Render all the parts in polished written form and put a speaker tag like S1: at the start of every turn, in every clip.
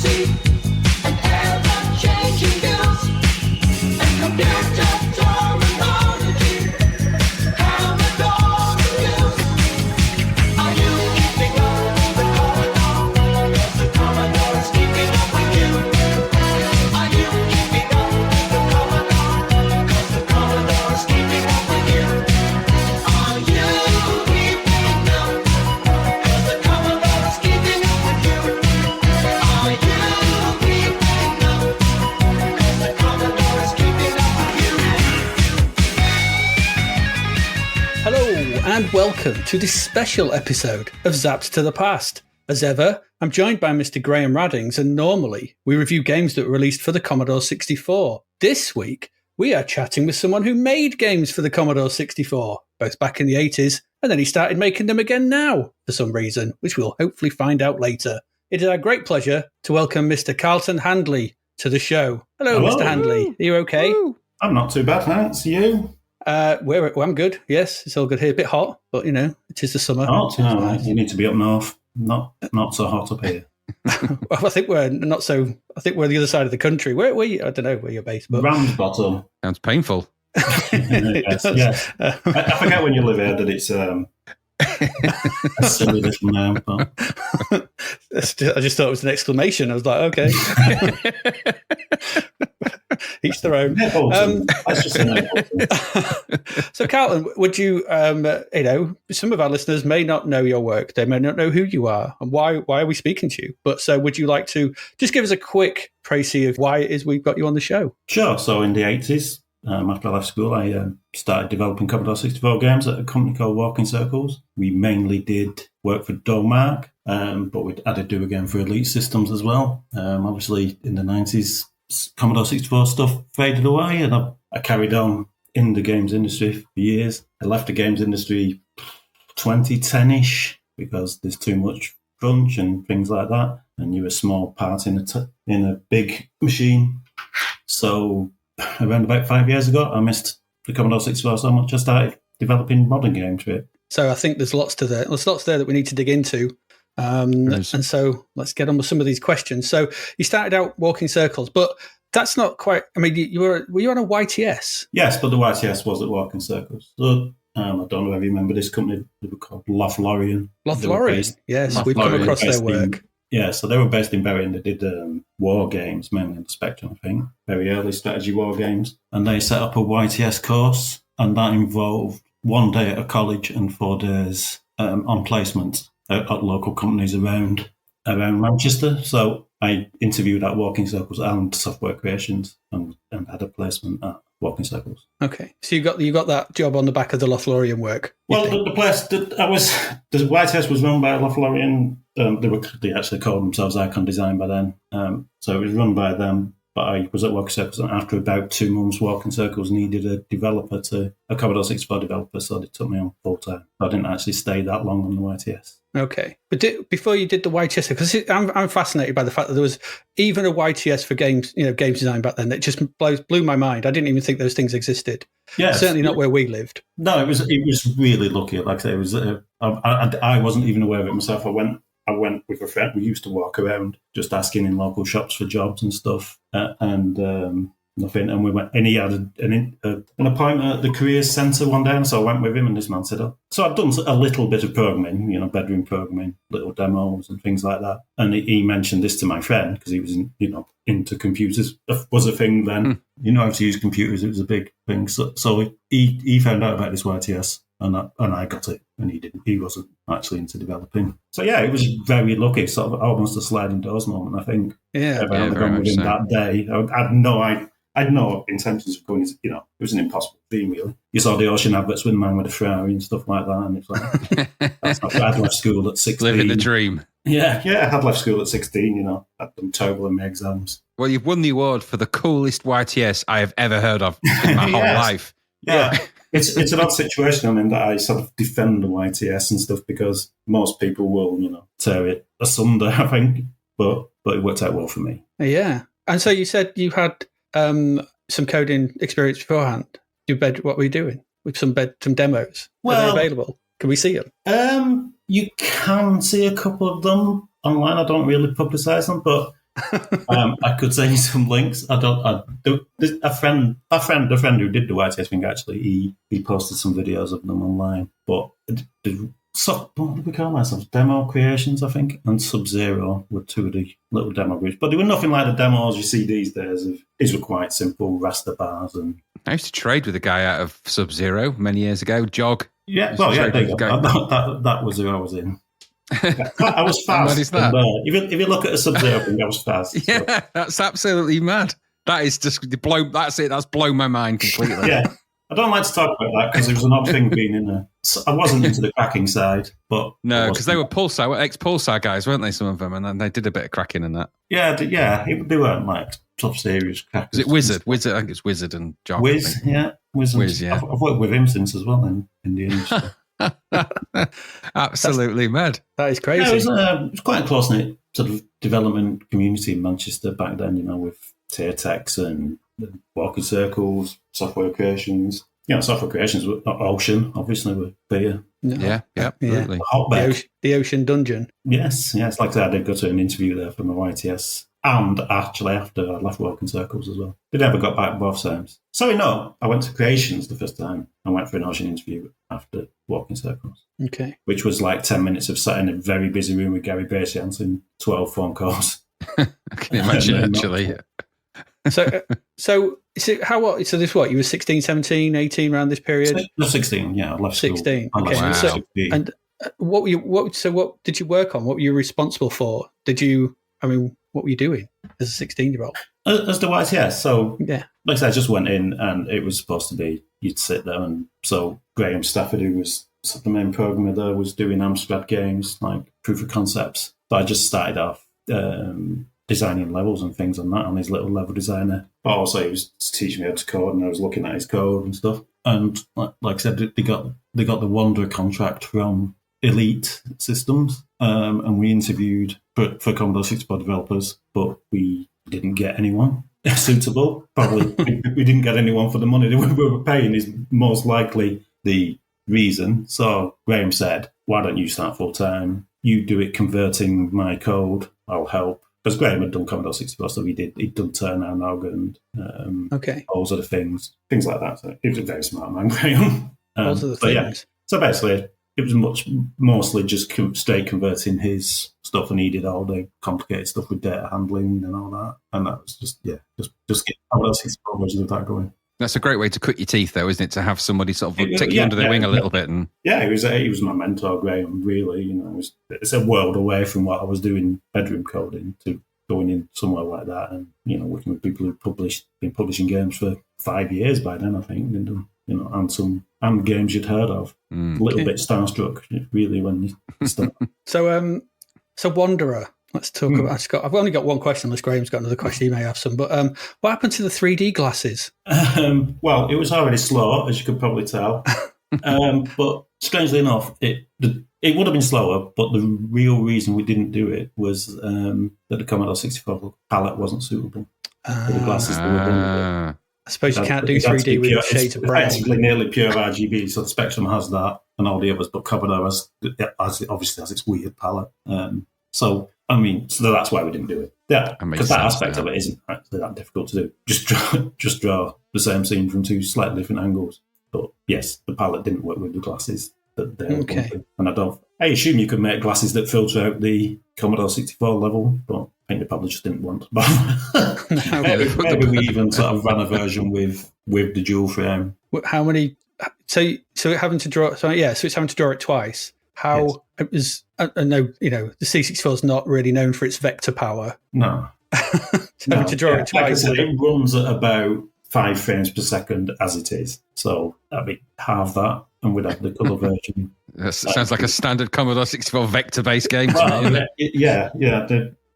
S1: see an ever-changing news and computer terminology. Commodore news. Are you keeping up with the Commodore? Yes, the Commodore is keeping up with you. Are you keeping up with the Commodore? Yes, the Commodore is keeping up with you. Are you keeping up? Yes, the Commodore is keeping up with you. Are you keeping up? Yes, the Commodore is keeping up with you.
S2: Hello and welcome to this special episode of Zapped to the Past. As ever, I'm joined by Mr. Graham Raddings, and normally we review games that were released for the Commodore 64. This week, we are chatting with someone who made games for the Commodore 64, both back in the 80s, and then he started making them again now, for some reason, which we'll hopefully find out later. It is our great pleasure to welcome Mr. Carleton Handley to the show. Hello.
S3: Hello.
S2: Mr. Handley. Are you okay?
S3: I'm not too bad, thanks. You?
S2: I'm good. Yes, it's all good here. A bit hot, but it is the summer.
S3: Hot?
S2: It's
S3: No,
S2: nice.
S3: you need to be up north. Not so hot up here.
S2: Well, I think we're not so. I think we're the other side of the country. Where you? I don't know where you're based, but
S3: Ramsbottom.
S4: Sounds painful.
S3: yes. I forget when you live here that it's a silly little name. But
S2: I just thought it was an exclamation. I was like, okay, each their own.
S3: Nettleton. Let's just say Nettleton.
S2: So, Carlton, would you? Some of our listeners may not know your work. They may not know who you are and why are we speaking to you. But so, would you like to just give us a quick précis of why it is we've got you on the show?
S3: Sure. So in the 80s, after I left school, I started developing Commodore 64 games at a company called Walking Circles. We mainly did work for Domark, but we had to do again for Elite Systems as well. Obviously, in the 90s, Commodore 64 stuff faded away, and I carried on in the games industry for years. I left the games industry 2010-ish because there's too much crunch and things like that, and you're a small part in a big machine. So around about 5 years ago, I missed the Commodore 64 so much I started developing modern games for it. So
S2: I think there's lots there that we need to dig into. And so let's get on with some of these questions. So you started out Walking Circles, but that's not quite. I mean, were you on a YTS?
S3: Yes, but the YTS was at Walking Circles. So I don't know if you remember this company. They were called Lothlorien.
S2: Lothlorien, yes, we've come across their work.
S3: So they were based in Bury, and they did war games, mainly on the Spectrum, I think. Very early strategy war games. And they set up a YTS course, and that involved 1 day at a college and 4 days on placement at local companies around Manchester. So I interviewed at Walking Circles and Software Creations and had a placement at Walking Circles.
S2: Okay, so you got that job on the back of the Lothlorien work.
S3: Well, the place the YTS was run by Lothlorien. They actually called themselves Icon Design by then. So it was run by them. But I was at Walking Circles, and after about 2 months, Walking Circles needed a Commodore 64 developer, so they took me on full time. I didn't actually stay that long on the YTS.
S2: Okay, but before you did the YTS, because I'm fascinated by the fact that there was even a YTS for games, games design back then. It just blew my mind. I didn't even think those things existed. Yeah, certainly not where we lived.
S3: No, it was really lucky. Like I say, it was. I wasn't even aware of it myself. I went with a friend. We used to walk around just asking in local shops for jobs and stuff, and nothing. And we went. And he had an appointment at the careers centre one day, and so I went with him. And this man said, "Oh." So I'd done a little bit of programming, bedroom programming, little demos and things like that. And he mentioned this to my friend because he was, into computers. Was a thing then. How to use computers. It was a big thing. So he found out about this YTS. And I got it, and he didn't. He wasn't actually into developing. So yeah, it was very lucky, sort of almost a sliding doors moment, I think.
S2: Yeah,
S3: very much so. That day, I had no intentions of going. It was an impossible dream, really. You saw the Ocean adverts with the man with a Ferrari and stuff like that, and it's like that's not. I'd left school at 16.
S4: Living the dream.
S3: Yeah, I had left school at 16. I'd done terrible in my exams.
S4: Well, you've won the award for the coolest YTS I have ever heard of in my whole life.
S3: Yeah. It's an odd situation, that I sort of defend the YTS and stuff because most people will, tear it asunder, I think. But it worked out well for me.
S2: Yeah. And so you said you had some coding experience beforehand. What were you doing with some demos? Are they available? Can we see them?
S3: You can see a couple of them online. I don't really publicise them, but I could send you some links. A friend who did the YTS thing actually, he posted some videos of them online. But what did we call ourselves? Demo Creations, I think, and Sub-Zero were two of the little demo groups. But they were nothing like the demos you see these days. These were quite simple raster bars and.
S4: I used to trade with a guy out of Sub-Zero many years ago, Jog.
S3: Yeah, well, yeah, there you go. That was who I was in. I was fast.
S4: What is that?
S3: If you look at a Sub-Zero thing, I was fast.
S4: Yeah,
S3: So.
S4: that's absolutely mad. That is just blown. That's it. That's blown my mind completely.
S3: Yeah, I don't like to talk about that because it was an odd thing being in there. I wasn't into the cracking side, but
S4: no, because they were ex-Pulsar guys, weren't they? Some of them, and then they did a bit of cracking in that.
S3: Yeah, they weren't like tough serious crackers.
S4: Is it Wizard? I think it's Wizard and Jog.
S3: Wiz, yeah, Wiz, yeah. I've worked with him since as well in the industry.
S4: Absolutely mad.
S2: That is crazy.
S3: Yeah, it was quite a close-knit sort of development community in Manchester back then, with Teartex and Walking Circles, Software Creations. Software Creations were Ocean, obviously, with beer.
S4: Yeah, absolutely.
S3: Hotbed.
S2: The Ocean Dungeon.
S3: Yes. Like I said, I did go to an interview there from the YTS. And actually, after I left Walking Circles as well. They never got back both times. So, no, I went to Creations the first time. I went for an Ocean interview after Walking Circles.
S2: Okay.
S3: Which was like 10 minutes of sat in a very busy room with Gary Bracey answering 12 phone calls.
S4: I can imagine, actually.
S2: So this what? You were 16, 17, 18 around this period?
S3: No, 16, yeah. I left
S2: 16.
S3: School.
S2: Okay.
S3: Wow.
S2: So, and what did you work on? What were you responsible for? What were you doing as a 16-year-old?
S3: As the YTS, so
S2: yeah.
S3: Like I said, I just went in and it was supposed to be, you'd sit there and so Graham Stafford, who was the main programmer there, was doing Amstrad games, like proof of concepts. So I just started off designing levels and things on that on his little level designer. But also he was teaching me how to code and I was looking at his code and stuff. And like I said, they got the Wanderer contract from Elite Systems, and we interviewed for Commodore 64 developers, but we didn't get anyone suitable. Probably we didn't get anyone for the money that we were paying is most likely the reason. So Graham said, why don't you start full time? You do it converting my code, I'll help. Because Graham had done Commodore 64, so he'd done Turner, Nog, and all sort of things like that. So he was a very smart man, Graham.
S2: Those are the things.
S3: Yeah. So basically, it was mostly just straight converting his stuff, and he did all the complicated stuff with data handling and all that. And that was just get Commodore 64 version of that going.
S4: That's a great way to cut your teeth, though, isn't it? To have somebody sort of take you under their wing a little bit. And
S3: he was my mentor, Graham. Really, it's a world away from what I was doing bedroom coding to going in somewhere like that, and working with people who been publishing games for 5 years by then, I think, and games you'd heard of. A little bit starstruck, really, when you start.
S2: So Wanderer. Let's talk about. I've only got one question, unless Graham's got another question. He may have some. But what happened to the 3D glasses?
S3: Well, it was already slow, as you could probably tell. But strangely enough, it would have been slower. But the real reason we didn't do it was that the Commodore 64 palette wasn't suitable for the glasses that were done. I
S2: suppose you can't do 3D with shades of brown.
S3: It's practically nearly pure RGB, so the Spectrum has that, and all the others, but Commodore obviously has its weird palette. So that's why we didn't do it. Yeah, because that aspect of it isn't actually that difficult to do. Just draw the same scene from two slightly different angles. But yes, the palette didn't work with the glasses that they were. And I assume you could make glasses that filter out the Commodore 64 level, but I think they probably just didn't want. Maybe we even sort of ran a version with the dual frame.
S2: How many? So having to draw. So it's having to draw it twice. How it was? I know the C64 is not really known for its vector power.
S3: No.
S2: Having to draw it twice.
S3: Like I said, it runs at about 5 frames per second as it is. So that'd be half that, and we'd have the colour version.
S4: That sounds like a standard Commodore 64 vector-based game.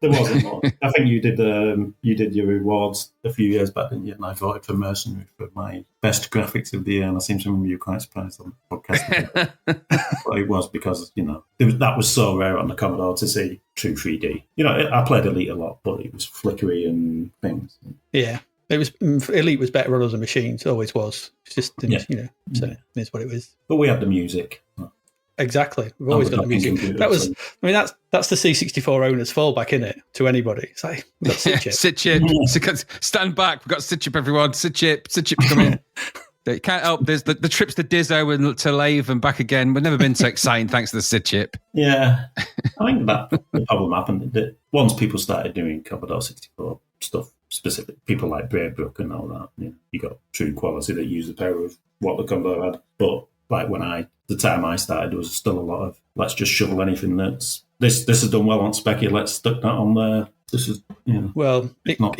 S3: There wasn't much. I think you did your rewards a few years back, didn't you? And I voted for Mercenary for my best graphics of the year, and I seem to remember you were quite surprised on the podcast. But it was because, that was so rare on the Commodore to see true 3D. I played Elite a lot, but it was flickery and things.
S2: Yeah. It was Elite was better on other machines, always was. It's just, so it is what it was.
S3: But we had the music.
S2: exactly. We've always got the music. That was, I mean, that's the C64 owner's fallback, isn't it? To anybody, it's like we've got sit chip.
S4: Sit chip. Stand back. We've got sit chip, everyone. Sit chip come in. You can't help. There's the trips to Dizzo and to Lave and back again. We've never been so exciting thanks to the sit chip.
S3: Yeah, I think that the problem happened that once people started doing Commodore 64 stuff, specific people like Braybrook and all that, you got true quality that used the power of what the Commodore had. But like the time I started, there was still a lot of let's just shovel anything that's this has done well on Specky. Let's stick that on there. This is
S2: well, it might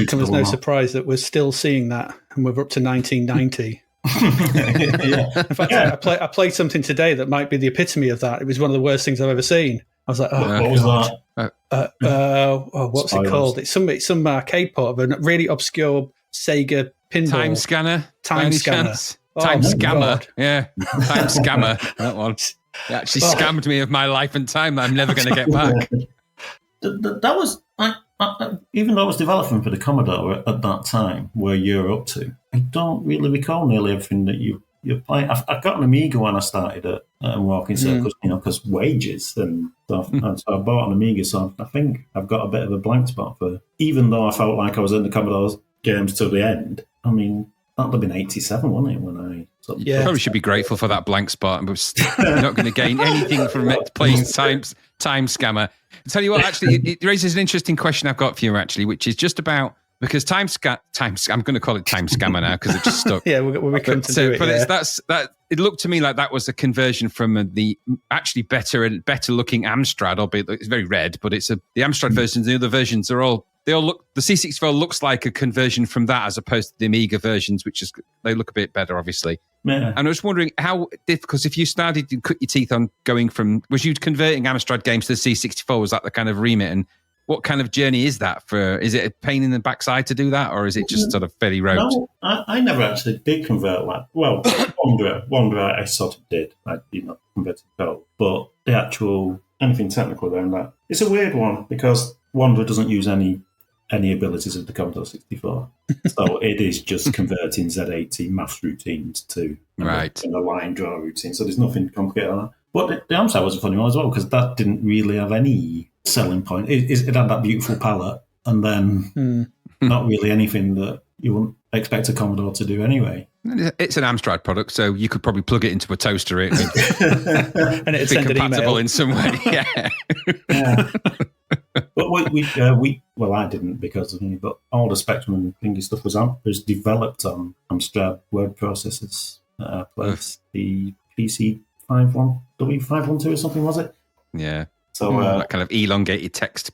S2: come as no surprise that we're still seeing that, and we're up to 1990. In fact, I played something today that might be the epitome of that. It was one of the worst things I've ever seen. I was like,
S3: what was that?
S2: What's it called? It's some arcade port of a really obscure Sega pinball.
S4: Time Scanner.
S2: Time Scanner.
S4: Time Scammer. Yeah. Time Scammer. That one. It actually scammed me of my life and time that I'm never going to get back.
S3: That was, even though I was developing for the Commodore at that time, where you're up to, I don't really recall nearly everything that you're playing. I got an Amiga when I started at Walking Circles, because wages and stuff. And so I bought an Amiga, so I think I've got a bit of a blank spot for, even though I felt like I was in the Commodore games till the end, I mean, that would have been 87, wasn't it, when I...
S4: Probably should be grateful for that blank spot. We're not going to gain anything from it playing Time Scammer. I'll tell you what, actually, it raises an interesting question I've got for you, actually, which is just about, because I'm going to call it Time Scammer now because it just stuck.
S2: Yeah, we're coming to do it.
S4: But it looked to me like that was a conversion from the actually better looking Amstrad, albeit it's very red, but it's the Amstrad versions. The other versions they all look. The C64 looks like a conversion from that as opposed to the Amiga versions, they look a bit better, obviously.
S3: Yeah.
S4: And I was wondering because if you started to cut your teeth on going was you converting Amstrad games to the C64? Was that the kind of remit? And what kind of journey is that is it a pain in the backside to do that, or is it just sort of fairly rote?
S3: No, I never actually did convert Wanderer I sort of did. I did not convert to Go, but the actual anything technical around that, it's a weird one because Wanderer doesn't use any abilities of the Commodore 64. So it is just converting Z80 maths routines to
S4: right
S3: and a line draw routine. So there's nothing complicated on that. But the Amstrad was a funny one as well because that didn't really have any selling point. It had that beautiful palette and then not really anything that you wouldn't expect a Commodore to do anyway.
S4: It's an Amstrad product, so you could probably plug it into a toaster and
S2: it'd
S4: be compatible in some way. Yeah.
S3: But I didn't because of me, but all the Spectrum and thingy stuff was developed on Amstrad word processors. Plus the PC 512 or something, was it?
S4: Yeah.
S3: So
S4: that kind of elongated text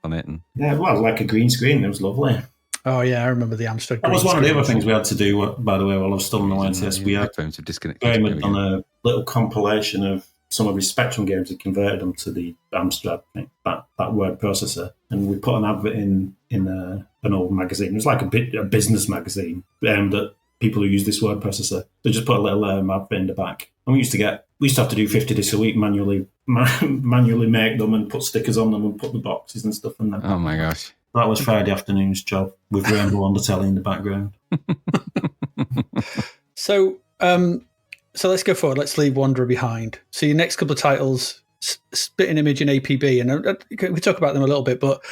S4: on it.
S3: Like a green screen. It was lovely.
S2: Oh yeah, I remember the Amstrad.
S3: That was one of the other things we had to do. By the way, while I was still on the YTS, we had on a little compilation of some of his Spectrum games. He converted them to the Amstrad thing, that word processor, and we put an advert in an old magazine. It was like a business magazine aimed at people who use this word processor. They just put a little advert in the back, and we used to have to do 50 discs a week manually make them and put stickers on them and put the boxes and stuff in them.
S4: Oh my gosh.
S3: That was Friday afternoon's job with Rainbow on the telly in the background.
S2: So let's go forward. Let's leave Wanderer behind. So your next couple of titles, Spitting Image and APB, and we talk about them a little bit, but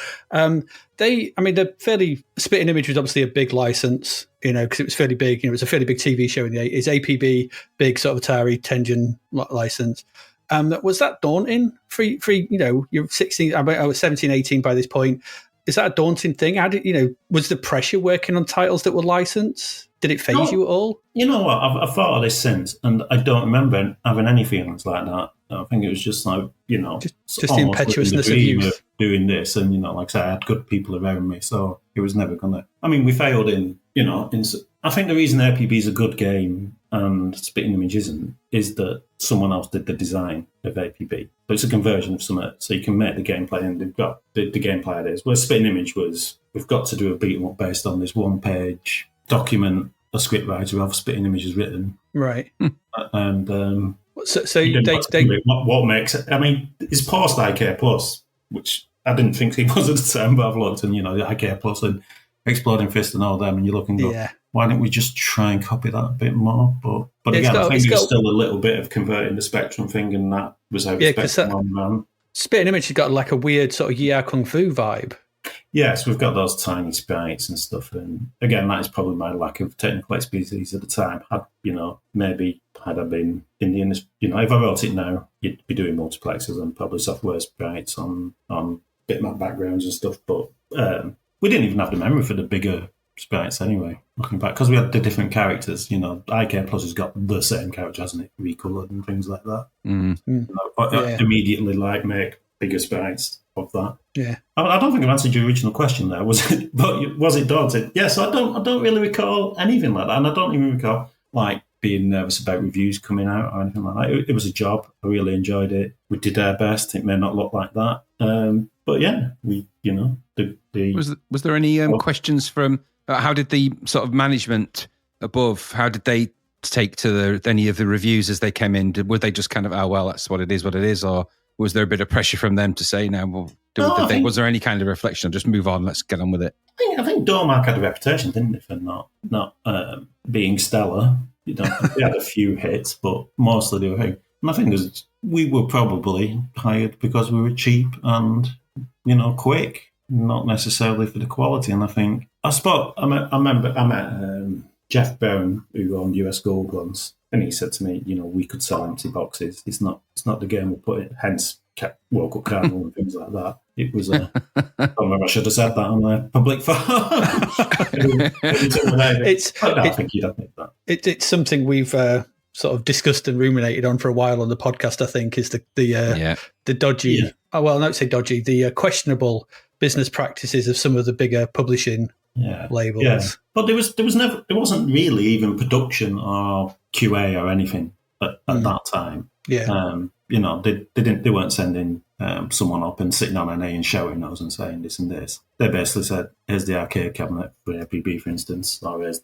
S2: they're fairly. Spitting Image was obviously a big license, because it was fairly big. It was a fairly big TV show in the 80s. APB, big sort of Atari Tengen license. Was that daunting for you're 16? I was 17, 18 by this point. Is that a daunting thing? How did was the pressure working on titles that were licensed? Did it phase you at all? You know what?
S3: I've thought of this since, and I don't remember having any feelings like that. I think it was just like,
S2: just the impetuousness of youth
S3: doing this, and like I said, I had good people around me, so it was never gonna. I mean, we failed in. I think the reason APB is a good game and Spitting Image isn't is that someone else did the design of APB. So it's a conversion of something, so you can make the gameplay, and they've got the gameplay ideas. Where Spitting Image was, we've got to do a beat 'em up based on this one-page document a scriptwriter of Spitting Image has written.
S2: Right.
S3: And
S2: so
S3: what makes it? I mean, it's post IK Plus, which I didn't think it was at the time, but I've looked and IK Plus and Exploding Fist and all them, and you look and go, why don't we just try and copy that a bit more? But again, I think there's still a little bit of converting the Spectrum thing, and that was how Spectrum one ran.
S2: Spitting Image has got like a weird sort of Yia Kung Fu vibe.
S3: Yes, we've got those tiny sprites and stuff, and again, that is probably my lack of technical expertise at the time. Maybe had I been in the industry, if I wrote it now, you'd be doing multiplexers and probably software sprites on bitmap backgrounds and stuff. But we didn't even have the memory for the bigger sprites anyway. Looking back, because we had the different characters. IK Plus has got the same character, hasn't it? Recolored and things like that. But immediately make bigger sprites of that.
S2: Yeah,
S3: I don't think I've answered your original question there. Was it daunting? Yes, I don't really recall anything like that, and I don't even recall being nervous about reviews coming out or anything like that. It was a job. I really enjoyed it. We did our best. It may not look like that, but yeah,
S4: Was there any questions from? How did the sort of management above? How did they take to any of the reviews as they came in? Were they just kind of, that's what it is, or was there a bit of pressure from them to say, was there any kind of reflection? Just move on, let's get on with it.
S3: I think Dormark had a reputation, didn't it, for not being stellar. They had a few hits, but mostly they were. And I think we were probably hired because we were cheap and quick, not necessarily for the quality. And I think I met Jeff Brown, who owned US Gold once, and he said to me, we could sell empty boxes. It's not the game we put it. Hence, World Cup Carnival and things like that. It was. I don't remember. I should have said that on a public forum. I think you'd admit that.
S2: It's something we've sort of discussed and ruminated on for a while on the podcast. I think is the dodgy.
S3: Yeah.
S2: Oh well, not say dodgy. The questionable business practices of some of the bigger publishing labels.
S3: Yeah. But there wasn't really even production or QA or anything at that time.
S2: Yeah.
S3: They weren't sending someone up and sitting on an A and shouting those and saying this and this. They basically said, here's the arcade cabinet for APB, for instance, or here's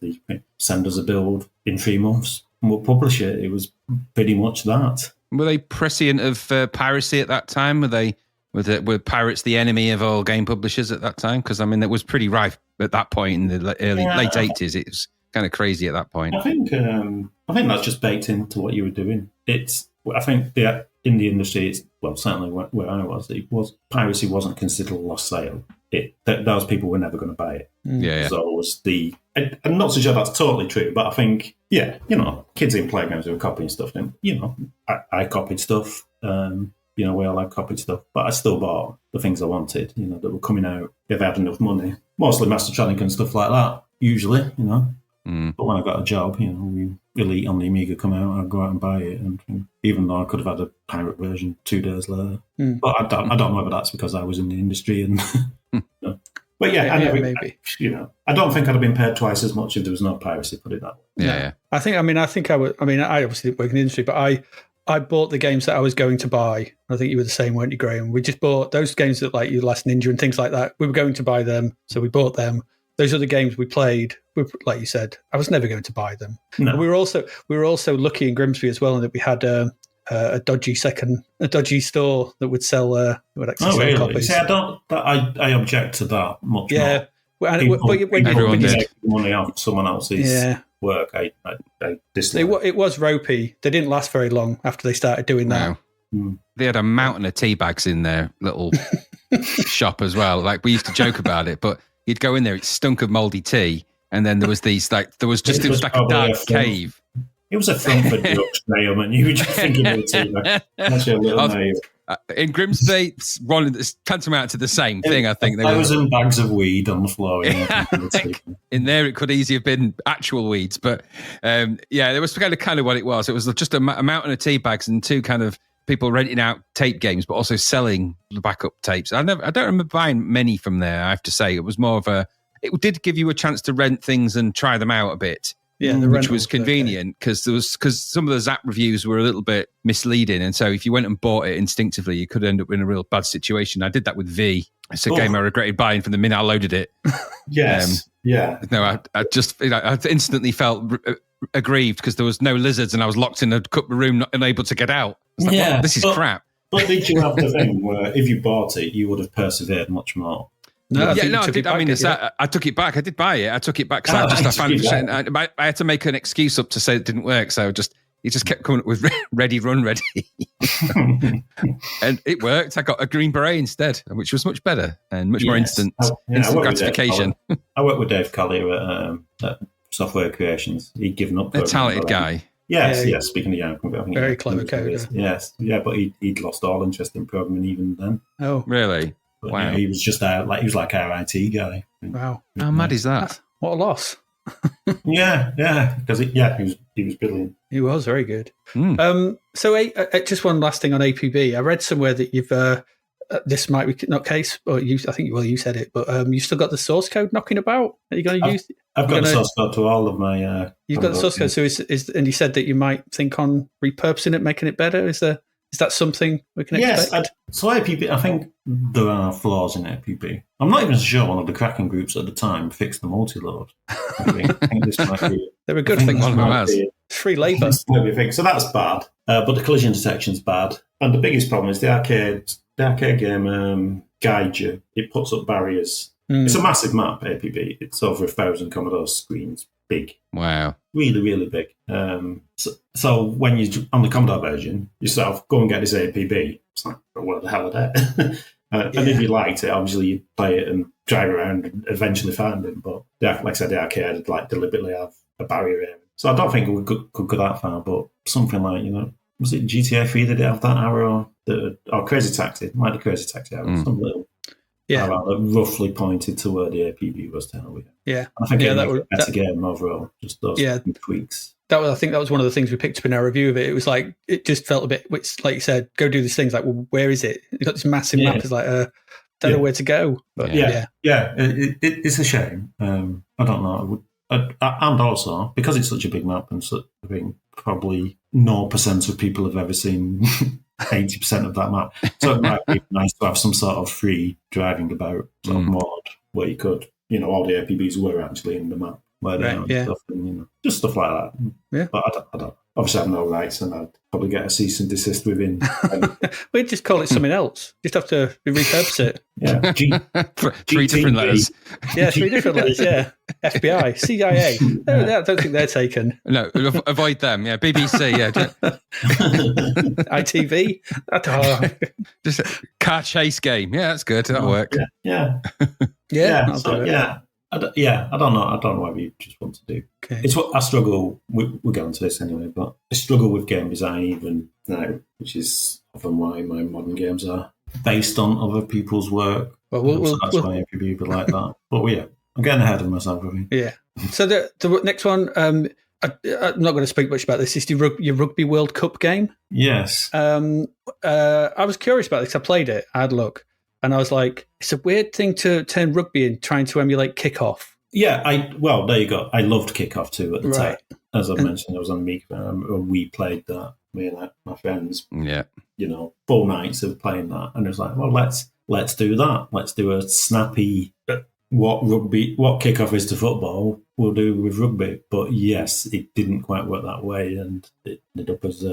S3: send us a build in 3 months and we'll publish it. It was pretty much that.
S4: Were they prescient of piracy at that time? Were pirates the enemy of all game publishers at that time? Because it was pretty rife at that point in the late 80s. It was kind of crazy at that point.
S3: I think that's just baked into what you were doing. I think in the industry, certainly where I was, piracy wasn't considered a lost sale. Those people were never going to buy it.
S4: Yeah.
S3: So it was I'm not so sure that's totally true, but I think, kids in playgrounds who were copying stuff. And, I copied stuff. We all had copied stuff, but I still bought the things I wanted, that were coming out if I had enough money. Mostly Mastertronic and stuff like that, usually, But when I got a job, Elite on the Amiga come out, I'd go out and buy it. And even though I could have had a pirate version 2 days later. But I don't know whether that's because I was in the industry. And But maybe. I don't think I'd have been paid twice as much if there was no piracy, put it that way.
S4: Yeah.
S2: I think I would. I obviously didn't work in the industry, but I bought the games that I was going to buy. I think you were the same, weren't you, Graham? We just bought those games that like your Last Ninja and things like that. We were going to buy them, so we bought them. Those other games we played, like you said, I was never going to buy them. No. We were also lucky in Grimsby as well in that we had a dodgy store that would sell
S3: really?
S2: copies.
S3: See, I object to that much more.
S2: Yeah,
S3: When
S4: everyone did
S3: take money off someone else's work, I dislike.
S2: It was ropey. They didn't last very long after they started doing that.
S4: No. They had a mountain of tea bags in their little shop as well. Like we used to joke about it, but you'd go in there, it stunk of mouldy tea, and then there was it was like a dark cave.
S3: It was a front for jokes, Graham, and you were just thinking of the tea bag. That's your little naive.
S4: In Grimsby, it's tantamount to the same thing, I think.
S3: There was some bags of weed on the floor.
S4: In there, it could easily have been actual weeds, but there was kind of what it was. It was just a mountain of tea bags and 2 kind of people renting out tape games, but also selling the backup tapes. I don't remember buying many from there, I have to say. It was more of it did give you a chance to rent things and try them out a bit.
S2: Yeah,
S4: which was convenient because some of the Zapped reviews were a little bit misleading, and so if you went and bought it instinctively, you could end up in a real bad situation. I did that with V. It's a game I regretted buying from the minute I loaded it.
S3: Yes,
S4: No, I just I instantly felt aggrieved because there was no lizards and I was locked in a room, not unable to get out. This is crap.
S3: But did you have the thing where if you bought it, you would have persevered much more?
S2: No, I think you
S4: I
S2: took
S4: did.
S2: it back,
S4: I mean,
S2: yeah.
S4: I took it back. I did buy it. I took it back because I had to make an excuse up to say it didn't work. So he just kept coming up with ready, run, ready. And it worked. I got a green beret instead, which was much better and much more instant gratification.
S3: I worked with Dave Collier at Software Creations. He'd given up.
S4: A talented guy.
S3: Yes,
S2: Yeah,
S3: speaking of young, I think
S2: very clever coder.
S3: Yes, yeah, but he'd lost all interest in programming even then.
S2: Oh,
S4: Really?
S3: But,
S4: Wow.
S3: he was just our IT guy.
S2: wow.
S4: How mad is that?
S2: What a loss.
S3: Yeah, because he was brilliant.
S2: He was very good.
S4: Mm.
S2: So just one last thing on APB. I read somewhere that you've this might be not case, or you said it, but you still got the source code knocking about. Are you going to use?
S3: I've got the source code to all of my.
S2: You've got the source code, so and you said that you might think on repurposing it, making it better. Is that something we can expect?
S3: So APB, I think there are flaws in APB. I'm not even sure one of the cracking groups at the time fixed the multi-load. I think this might be.
S2: They're a good
S4: I
S2: thing.
S4: think one of them has.
S2: It's free labour.
S3: So that's bad. But the collision detection's bad. And the biggest problem is the arcade game guides you. It puts up barriers. It's a massive map, APB. It's over 1,000 Commodore screens. Big.
S4: Wow.
S3: Really, really big. So when you're on the Commodore version, you sort of go and get this APB. It's like, what the hell are that? And if you liked it, obviously you'd play it and drive around and eventually find it. But like I said, the arcade would like deliberately have a barrier area. So I don't think we could go that far, but something like, was it GTA 3 that did have that arrow? Or Crazy Taxi? It might be Crazy Taxi arrow. Some little arrow that roughly pointed to where the APB was to help with.
S2: Yeah.
S3: I think
S2: that was
S3: a better game overall, just those tweaks.
S2: I think that was one of the things we picked up in our review of it. It was like, it just felt a bit, which, like you said, go do these things. Like, well, where is it? You've got this massive map. It's like, don't know where to go. But
S3: it's a shame. I don't know. And also, because it's such a big map, and I think probably 0% of people have ever seen 80% of that map. So it might be nice to have some sort of free driving about sort of mod where you could, all the APBs were actually in the map. Where they are and stuff, and just stuff like that.
S2: Yeah.
S3: But I don't. Obviously, I have no rights, and I'd probably get a cease and desist within.
S2: We'd just call it something else. Just have to repurpose it.
S3: Yeah,
S4: three different letters.
S2: Yeah, 3 different letters. Yeah, FBI, CIA. I don't think they're taken.
S4: No, avoid them. Yeah, BBC. Yeah,
S2: ITV.
S4: Just a car chase game. Yeah, that's good. That'll work.
S3: Yeah. I don't know. I don't know what you just want to do.
S2: Okay.
S3: It's what I struggle. We'll get onto this anyway, but I struggle with game design even now, which is often why my modern games are based on other people's work.
S2: Well,
S3: so that's why APB would like that. But I'm getting ahead of myself. I think.
S2: Yeah. So the next one, I'm not going to speak much about this. Is your Rugby World Cup game?
S3: Yes.
S2: I was curious about this. I played it. I had a look. And I was like, it's a weird thing to turn rugby in, trying to emulate kickoff.
S3: Yeah, there you go. I loved kickoff too at the time. As I mentioned, I was on Meek, and we played that, me and my friends.
S4: Yeah.
S3: Full nights of playing that. And it was like, well, let's do that. Let's do a snappy, what kickoff is to football, we'll do with rugby. But yes, it didn't quite work that way, and it ended up as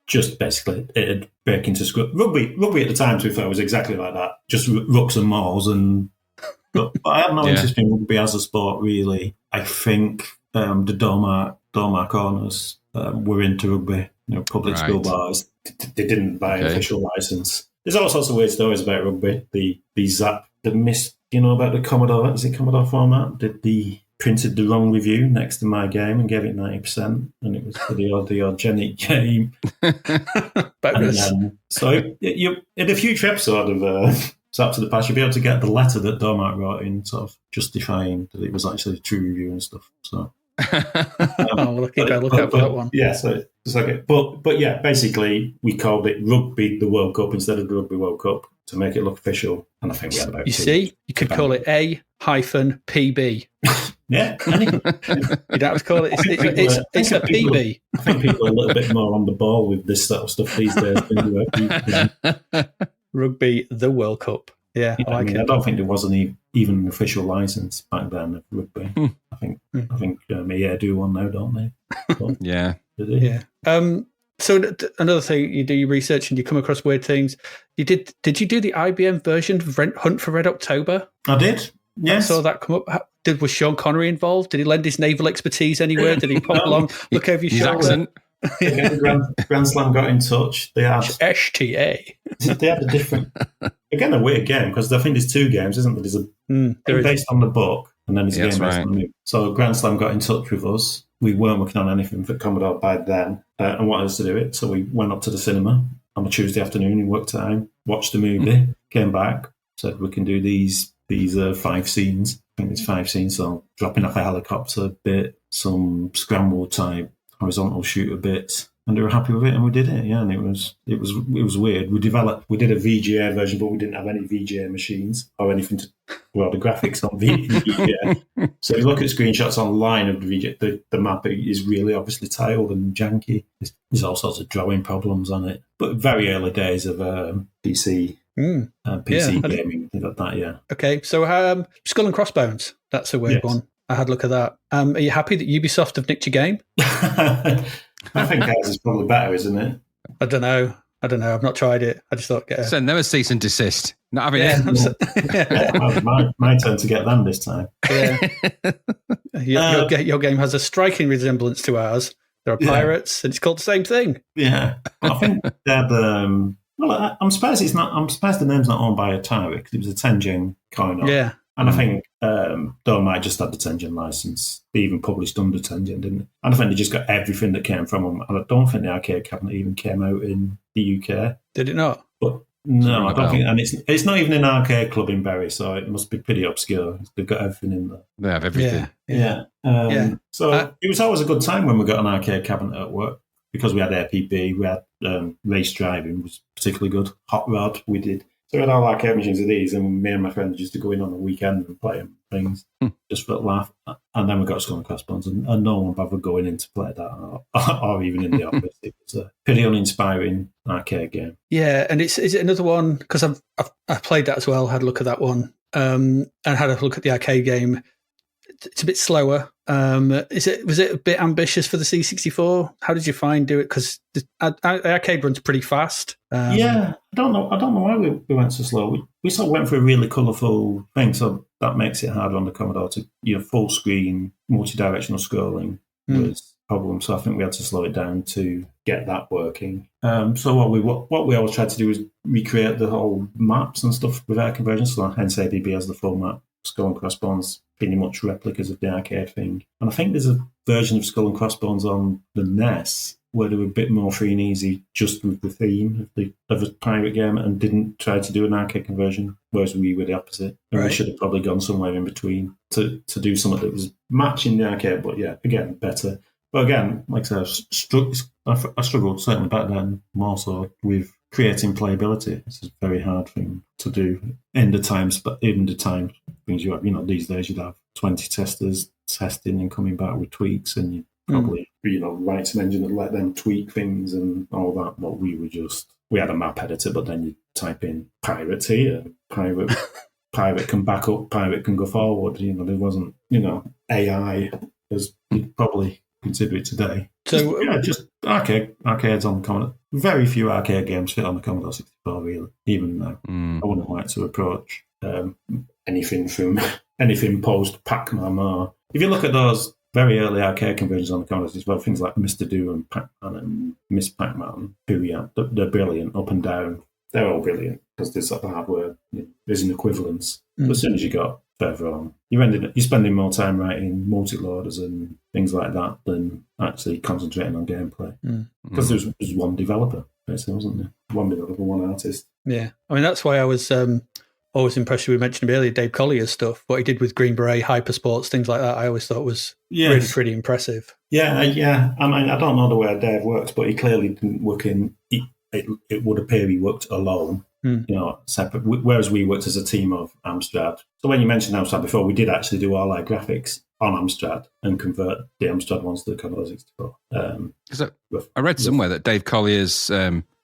S3: just basically it'd break into script. Rugby at the time, to be fair, was exactly like that, just rucks and mauls. But I had no interest in rugby as a sport, really. I think the Dormar corners were into rugby. Public school bars, they didn't buy an official license. There's all sorts of weird stories about rugby. The Zapped, about the Commodore, is it Commodore format? They printed the wrong review next to my game and gave it 90%, and it was for the organic game. So in a future episode of Zapped to the Past, you'll be able to get the letter that Dormart wrote in, sort of justifying that it was actually a true review and stuff. So.
S2: Look out for that one.
S3: Yeah, so it's okay. But yeah, basically we called it Rugby the World Cup instead of the Rugby World Cup to make it look official. And I think we had about
S2: you could call it A-PB.
S3: Yeah.
S2: You don't have to call it. It's a PB.
S3: I think people are a little bit more on the ball with this sort of stuff these days than they were.
S2: Rugby the World Cup. Yeah, I like it.
S3: I don't think there was even an official license back then of rugby. I think EA do one now, don't they? But,
S4: yeah.
S3: Do they?
S2: Yeah. So another thing, you do your research and you come across weird things. Did you do the IBM version of Hunt for Red October?
S3: I did. Yes.
S2: I saw that come up. Was Sean Connery involved? Did he lend his naval expertise anywhere? Did he pop along, look over your
S4: His
S2: shoulder?
S4: accent.
S3: Grand Slam got in touch. They had
S2: HTA.
S3: a different, again, a weird game because I think there's 2 games, isn't there? There's a game based on the book, and then there's a game based on the movie. So Grand Slam got in touch with us. We weren't working on anything for Commodore by then, and wanted us to do it. So we went up to the cinema on a Tuesday afternoon in work time, watched the movie, came back, said we can do these 5 scenes. I think it's 5 scenes. So dropping off a helicopter bit, some scramble type horizontal shooter bits, and they were happy with it, and we did it. Yeah, and it was weird. We did a VGA version, but we didn't have any VGA machines or anything to the graphics on VGA. So if you look at screenshots online of the VGA, the map is really obviously tiled and janky. There's all sorts of drawing problems on it, but very early days of PC. PC gaming, things like that. Yeah.
S2: Okay, so Skull and Crossbones. That's a weird one. I had a look at that. Are you happy that Ubisoft have nicked your game?
S3: I think ours is probably better, isn't it?
S2: I don't know. I've not tried it. I just thought
S4: Send them a cease and desist. Not having it.
S3: My turn to get them this time.
S2: Yeah. Your game has a striking resemblance to ours. There are pirates, and it's called the same thing.
S3: Yeah, I think they're the. Well, I'm surprised it's not. I'm surprised the name's not owned by Atari because it was a Tengen coin.
S2: Yeah.
S3: And I think Dome might just had the Tengen license. They even published under Tengen, didn't they? And I think they just got everything that came from them. And I don't think the arcade cabinet even came out in the UK.
S2: Did it not?
S3: But no, I don't think. And it's not even an arcade club in Bury, so it must be pretty obscure. They've got everything in there.
S4: They have everything.
S3: Yeah. So it was always a good time when we got an arcade cabinet at work because we had APB, we had race driving was particularly good. Hot Rod, we did. So we had all arcade machines of these, and me and my friends used to go in on the weekend and play things just for a laugh. And then we got Skull and Crossbones, and no one bothered going in to play that or even in the office. It was a pretty uninspiring arcade game.
S2: Yeah, and is it another one? Because I've played that as well, had a look at that one, and had a look at the arcade game. It's a bit slower. Was it a bit ambitious for the C64? How did you find do it? Because the arcade runs pretty fast.
S3: I don't know why we went so slow. We sort of went for a really colourful thing, so that makes it harder on the Commodore to full screen, multi-directional scrolling was a problem. So I think we had to slow it down to get that working. So what we always tried to do was recreate the whole maps and stuff with our conversions. So hence ABB has the full map. Skull and Crossbones pretty much replicas of the arcade thing. And I think there's a version of Skull and Crossbones on the NES where they were a bit more free and easy just with the theme of a pirate game and didn't try to do an arcade conversion, whereas we were the opposite. And we should have probably gone somewhere in between to do something that was matching the arcade, but yeah, again, better. But again, like I said, I struggled certainly back then more so with creating playability. It's a very hard thing to do in the times, but in the time things you have, these days you'd have 20 testers testing and coming back with tweaks, and you probably, write an engine that let them tweak things and all that. But we had a map editor, but then you type in pirate here, pirate can back up, pirate can go forward. There wasn't, AI as you'd probably consider it today.
S2: So
S3: just arcades on the Commodore. Very few arcade games fit on the Commodore 64, really. Even now, I wouldn't like to approach anything post Pac-Man. Or if you look at those very early arcade conversions on the Commodore, as well, things like Mr. Do and Pac-Man and Miss Pac-Man, they're brilliant up and down. They're all brilliant because there's sort of hardware. There's an equivalence. But as soon as you got further on, you're spending more time writing multi-loaders and things like that than actually concentrating on gameplay. Because there was one developer, basically, wasn't there? One developer, one artist.
S2: Yeah, I mean that's why I was always impressed. We mentioned earlier Dave Collier's stuff, what he did with Green Beret, Hypersports, things like that. I always thought was really pretty impressive.
S3: Yeah. I mean, I don't know the way Dave works, but he clearly didn't work in. It would appear he worked alone. Separate. Whereas we worked as a team of Amstrad. So when you mentioned Amstrad before, we did actually do all our graphics on Amstrad and convert the Amstrad ones to the Commodore 64.
S4: I read somewhere that Dave Collier's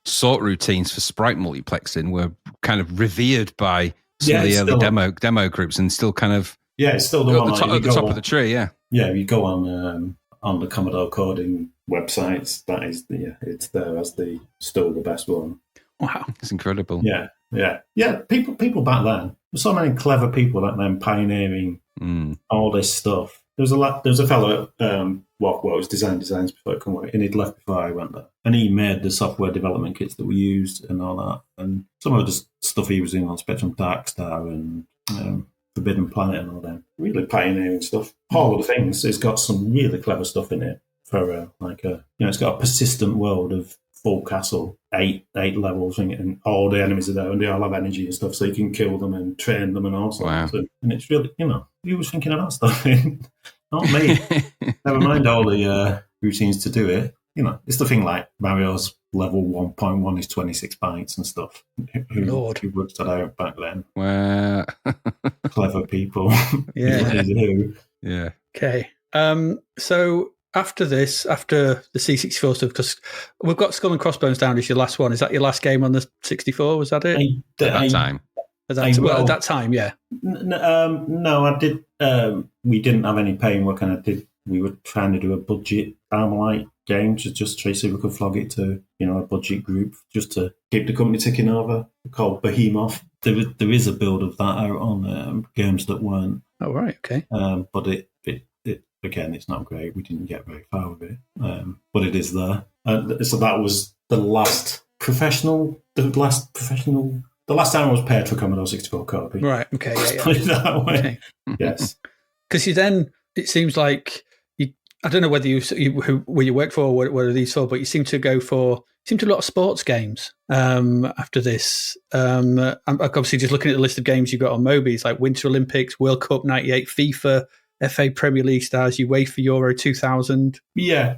S4: sort routines for sprite multiplexing were kind of revered by some of the early demo groups, and still kind of
S3: it's still the one
S4: at the top of the tree. Yeah,
S3: you go on on the Commodore coding websites, that is it's there as still the best one.
S2: Wow.
S4: It's incredible.
S3: Yeah. People back then. There's so many clever people back then pioneering all this stuff. There was a fellow at it was Designs before it came away, and he'd left before I went there. And he made the software development kits that we used and all that. And some of the stuff he was doing on Spectrum Darkstar and Forbidden Planet and all that. Really pioneering stuff. All of the things, it's got some really clever stuff in it for it's got a persistent world of full castle, eight levels, and all the enemies are there, and they all have energy and stuff, so you can kill them and train them and all sorts.
S4: Wow.
S3: And it's really, who was thinking of that stuff? Not me. Never mind all the routines to do it. It's the thing like Mario's level 1.1 is 26 bytes and stuff. Who worked that out back then?
S4: Wow.
S3: Clever people.
S2: Yeah.
S4: Yeah.
S2: Okay. So after the C64 stuff, because we've got Skull and Crossbones down as your last one. Is that your last game on the 64? Was that it?
S4: At that time.
S2: At that time, yeah.
S3: No, I did. We didn't have any paying work, and we were trying to do a budget Armalite game to just try to see if we could flog it to a budget group just to keep the company ticking over. Called Behemoth. There is a build of that out on games that weren't.
S2: Oh right, okay.
S3: But it again, it's not great. We didn't get very far with it, but it is there. So that was the last time I was paid for Commodore 64 copy.
S2: Right. Okay. Yeah.
S3: Put it that way.
S2: Okay.
S3: Yes.
S2: Because it seems like I don't know whether where you work for or what are these for, but you seem to do a lot of sports games after this. I'm obviously just looking at the list of games you got on Moby. It's like Winter Olympics, World Cup '98, FIFA, FA Premier League Stars, UEFA Euro 2000.
S3: Yeah.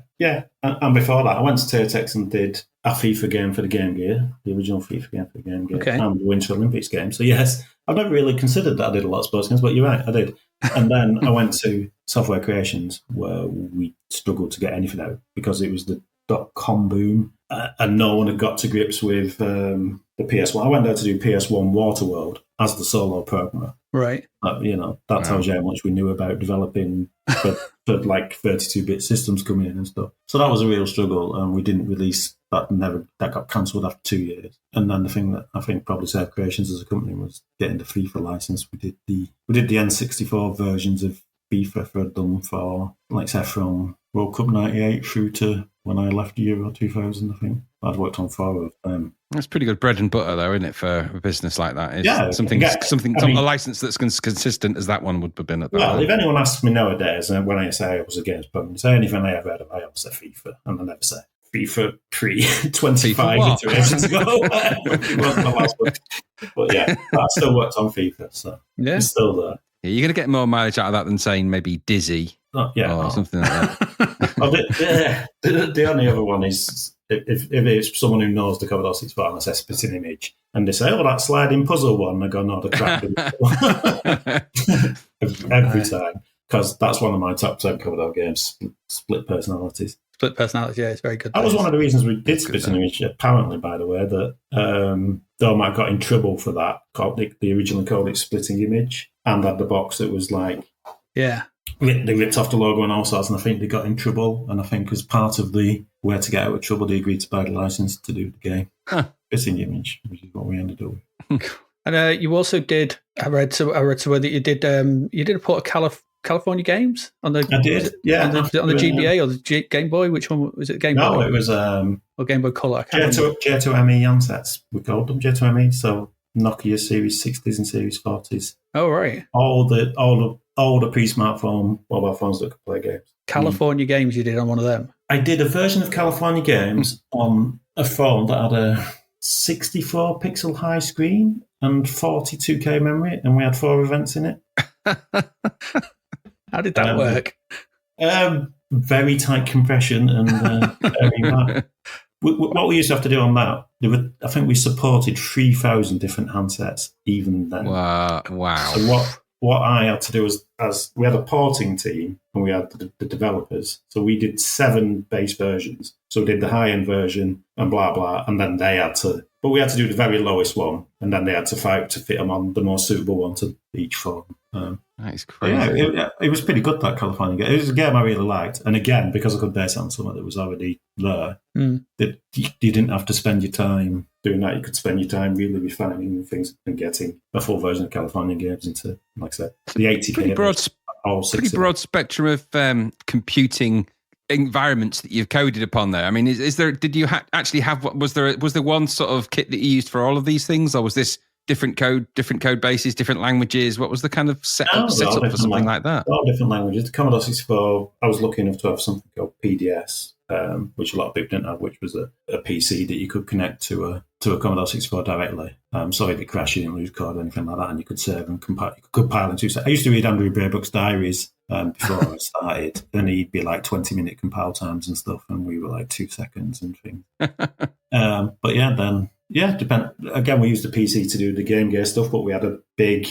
S3: And before that, I went to Turtex and did a FIFA game for the Game Gear, the original FIFA game for the Game Gear, and the Winter Olympics game. So yes, I've never really considered that I did a lot of sports games, but you're right, I did. And then I went to Software Creations, where we struggled to get anything out because it was the .com boom, and no one had got to grips with the PS1. I went there to do PS1 Waterworld as the solo programmer.
S2: Right.
S3: That tells you how much we knew about developing for like 32-bit systems coming in and stuff. So that was a real struggle, and we didn't release that. That got cancelled after 2 years. And then the thing that I think probably saved Creations as a company was getting the FIFA license. We did the N64 versions of FIFA for like say from World Cup '98 through to when I left Euro 2000. I think I'd worked on 4 of them.
S4: That's pretty good bread and butter, though, isn't it, for a business like that? It's
S3: a
S4: license that's consistent as that one would have been at that.
S3: Well,
S4: time.
S3: if anyone asks me nowadays, and when I say I was against Pokemon, say anything I ever heard of, I always say FIFA, and I never say FIFA pre-25 iterations ago. It wasn't the last one. But yeah, I still worked on FIFA, so it's still there.
S4: Yeah, you're going to get more mileage out of that than saying maybe Dizzy or something like that.
S3: The only other one is if it's someone who knows the Commodore 64 and I say splitting image, and they say, "Oh, that sliding puzzle one," I go, "No, the crap." Every time, because that's one of my top 10 Commodore games. Split personalities.
S2: Split personality, yeah, it's very good.
S3: That was one of the reasons we did splitting image. Apparently, by the way, that though I got in trouble for that, they originally called it splitting image, and had the box that was like,
S2: yeah.
S3: They ripped off the logo and all sorts, and I think they got in trouble. And I think as part of the way to get out of trouble, they agreed to buy the license to do the game. Splitting image, which is what we ended up with.
S2: And you also did. I read somewhere that you did. You did a port of California Games on the.
S3: I did, yeah,
S2: on the GBA or the Game Boy. Which one was it? Game Boy.
S3: No, it was
S2: or Game Boy Color.
S3: J2ME handsets. We called them J2ME. So Nokia Series 60s and Series 40s.
S2: Oh right.
S3: All the pre-smartphone mobile phones that could play games.
S2: California Games. You did on one of them.
S3: I did a version of California Games on a phone that had a 64 pixel high screen and 42K memory, and we had 4 events in it.
S2: How did that work?
S3: Very tight compression and what we used to have to do on that, I think we supported 3,000 different handsets even then.
S4: Wow.
S3: So what I had to do was, as we had a porting team and we had the developers, so we did 7 base versions. So we did the high-end version and blah, blah, and then they had to, but we had to do the very lowest one, and then they had to fight to fit them on the more suitable one to each phone.
S4: That is
S3: But yeah,
S4: crazy.
S3: it was pretty good, that California game. It was a game I really liked. And again, because I could base it on something that was already there, that you didn't have to spend your time doing that. You could spend your time really refining things and getting a full version of California games into, like I said, the 80K.
S4: Pretty broad spectrum of computing environments that you've coded upon there. I mean, is there? Did you actually have? Was there one sort of kit that you used for all of these things, or was this different code bases, different languages? What was the kind of setup for something like that?
S3: All different languages. The Commodore 64, I was lucky enough to have something called PDS, which a lot of people didn't have, which was a PC that you could connect to a Commodore 64 directly. So if it crashed, you didn't lose code or anything like that, and you could save and compile in 2 seconds. I used to read Andrew Braybrooke's diaries before I started. Then he'd be like 20-minute compile times and stuff, and we were like 2 seconds and things. But yeah, then... Yeah, again, we used the PC to do the Game Gear stuff, but we had a big,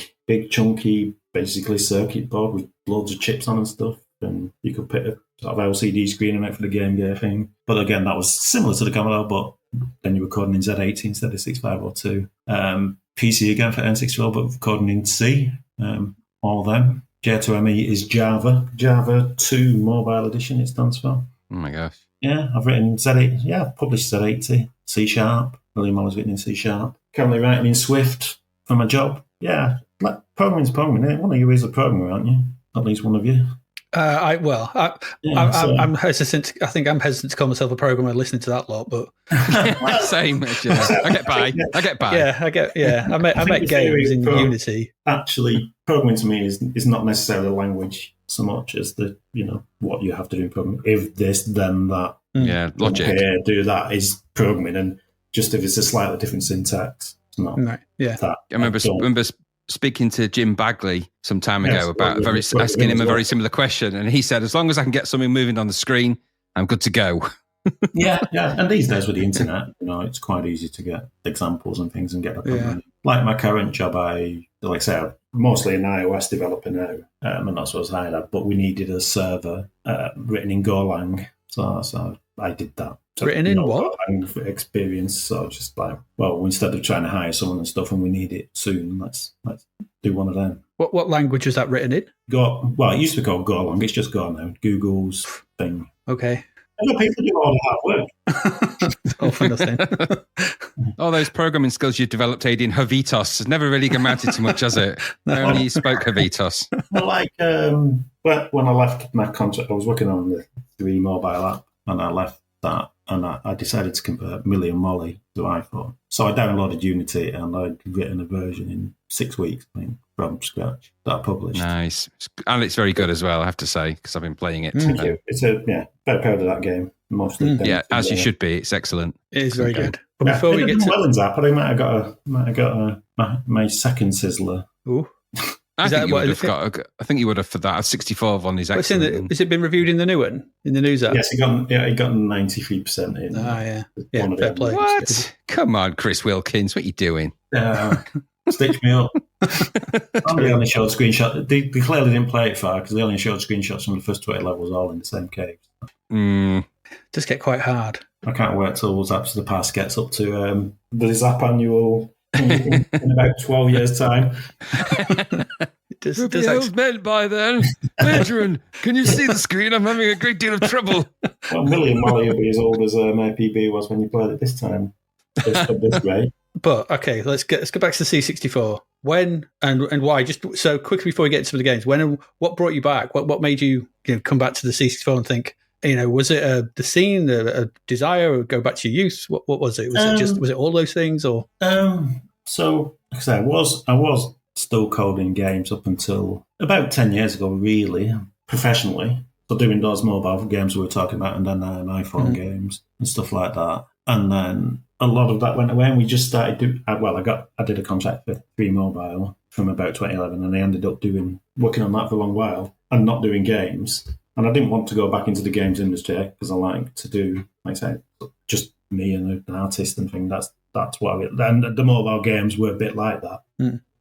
S3: chunky, basically circuit board with loads of chips on and stuff, and you could put a sort of LCD screen on it for the Game Gear thing. But again, that was similar to the Commodore, but then you were coding in Z80 instead of 6502. PC again for N64, but coding in C, all of them. J2ME is Java 2 Mobile Edition, it stands for.
S4: Oh my gosh.
S3: Yeah, I've written Z80, I've published Z80, C#. Millie Molly's written in C#. Currently writing in Swift for my job. Yeah, programming's programming. One of you is a programmer, aren't you? At least one of you.
S2: I'm hesitant. I think I'm hesitant to call myself a programmer listening to that lot, but
S4: same. I get by.
S2: Yeah, I make games in Unity.
S3: Actually, programming to me is not necessarily a language so much as the what you have to do in programming. If this, then that.
S4: Yeah, logic.
S3: Okay, do that is programming, and just if it's a slightly different syntax, it's not.
S2: Right. Yeah.
S4: I remember speaking to Jim Bagley some time ago about asking him a very similar question, and he said, as long as I can get something moving on the screen, I'm good to go.
S3: yeah. And these days with the internet, it's quite easy to get examples and things and get up and running. Like my current job, I'm mostly an iOS developer now, and that's what I was hired at, but we needed a server written in Golang, so I did that. So,
S2: written in what?
S3: Experience. So just like, well, instead of trying to hire someone and stuff, and we need it soon, let's do one of them.
S2: What language was that written in?
S3: It used to be called Golang. It's just Go now. Google's thing.
S2: Okay.
S3: I know people do all the hard work.
S2: All for nothing.
S4: All those programming skills you developed, Aidan, Havitos, has never really amounted to much, has it? Only you spoke Havitos.
S3: Well, when I left my contract, I was working on the 3 mobile app, and I left that, and I decided to convert Millie and Molly to iPhone. So I downloaded Unity, and I'd written a version in 6 weeks, from scratch, that I published.
S4: Nice. And it's very good as well, I have to say, because I've been playing it.
S3: Thank you. It's very proud of that game. Mostly.
S4: Yeah, as you should be. It's excellent.
S2: It is very good. But before we get to
S3: Wellens app, I might have got my second Sizzler.
S2: Ooh.
S4: I think you would have for that. 64 on his excellent.
S2: Has it been reviewed in the new one? In the news app?
S3: Yes, he got 93% in.
S2: Yeah, fair play.
S4: What? Come on, Chris Wilkins, what are you doing?
S3: Stitch me up. They only showed screenshots. They clearly didn't play it far because they only showed screenshots from the first 20 levels all in the same cave.
S2: Just get quite hard.
S1: I can't wait till Zapped to the Past gets up to the Zap annual in about 12 years' time.
S4: What's meant by then? Adrian, can you see the screen? I'm having a great deal of trouble.
S1: Well, Millie Molly will be as old as APB was when you played it this time. This rate.
S2: But okay, let's go back to the C64. When and why? Just so quickly before we get into some of the games, when and what brought you back? What made you come back to the C64 and think? Was it the scene, a desire, or go back to your youth? What was it? Was it all those things, or?
S3: So, like I say, I was still coding games up until about 10 years ago, really, professionally. So doing those mobile games we were talking about, and then iPhone games and stuff like that. And then a lot of that went away, and we just started I did a contract for 3 Mobile from about 2011, and I ended up working on that for a long while and not doing games. And I didn't want to go back into the games industry because I like to do, like I said, just me and an artist and thing. That's what and the mobile games were a bit like that.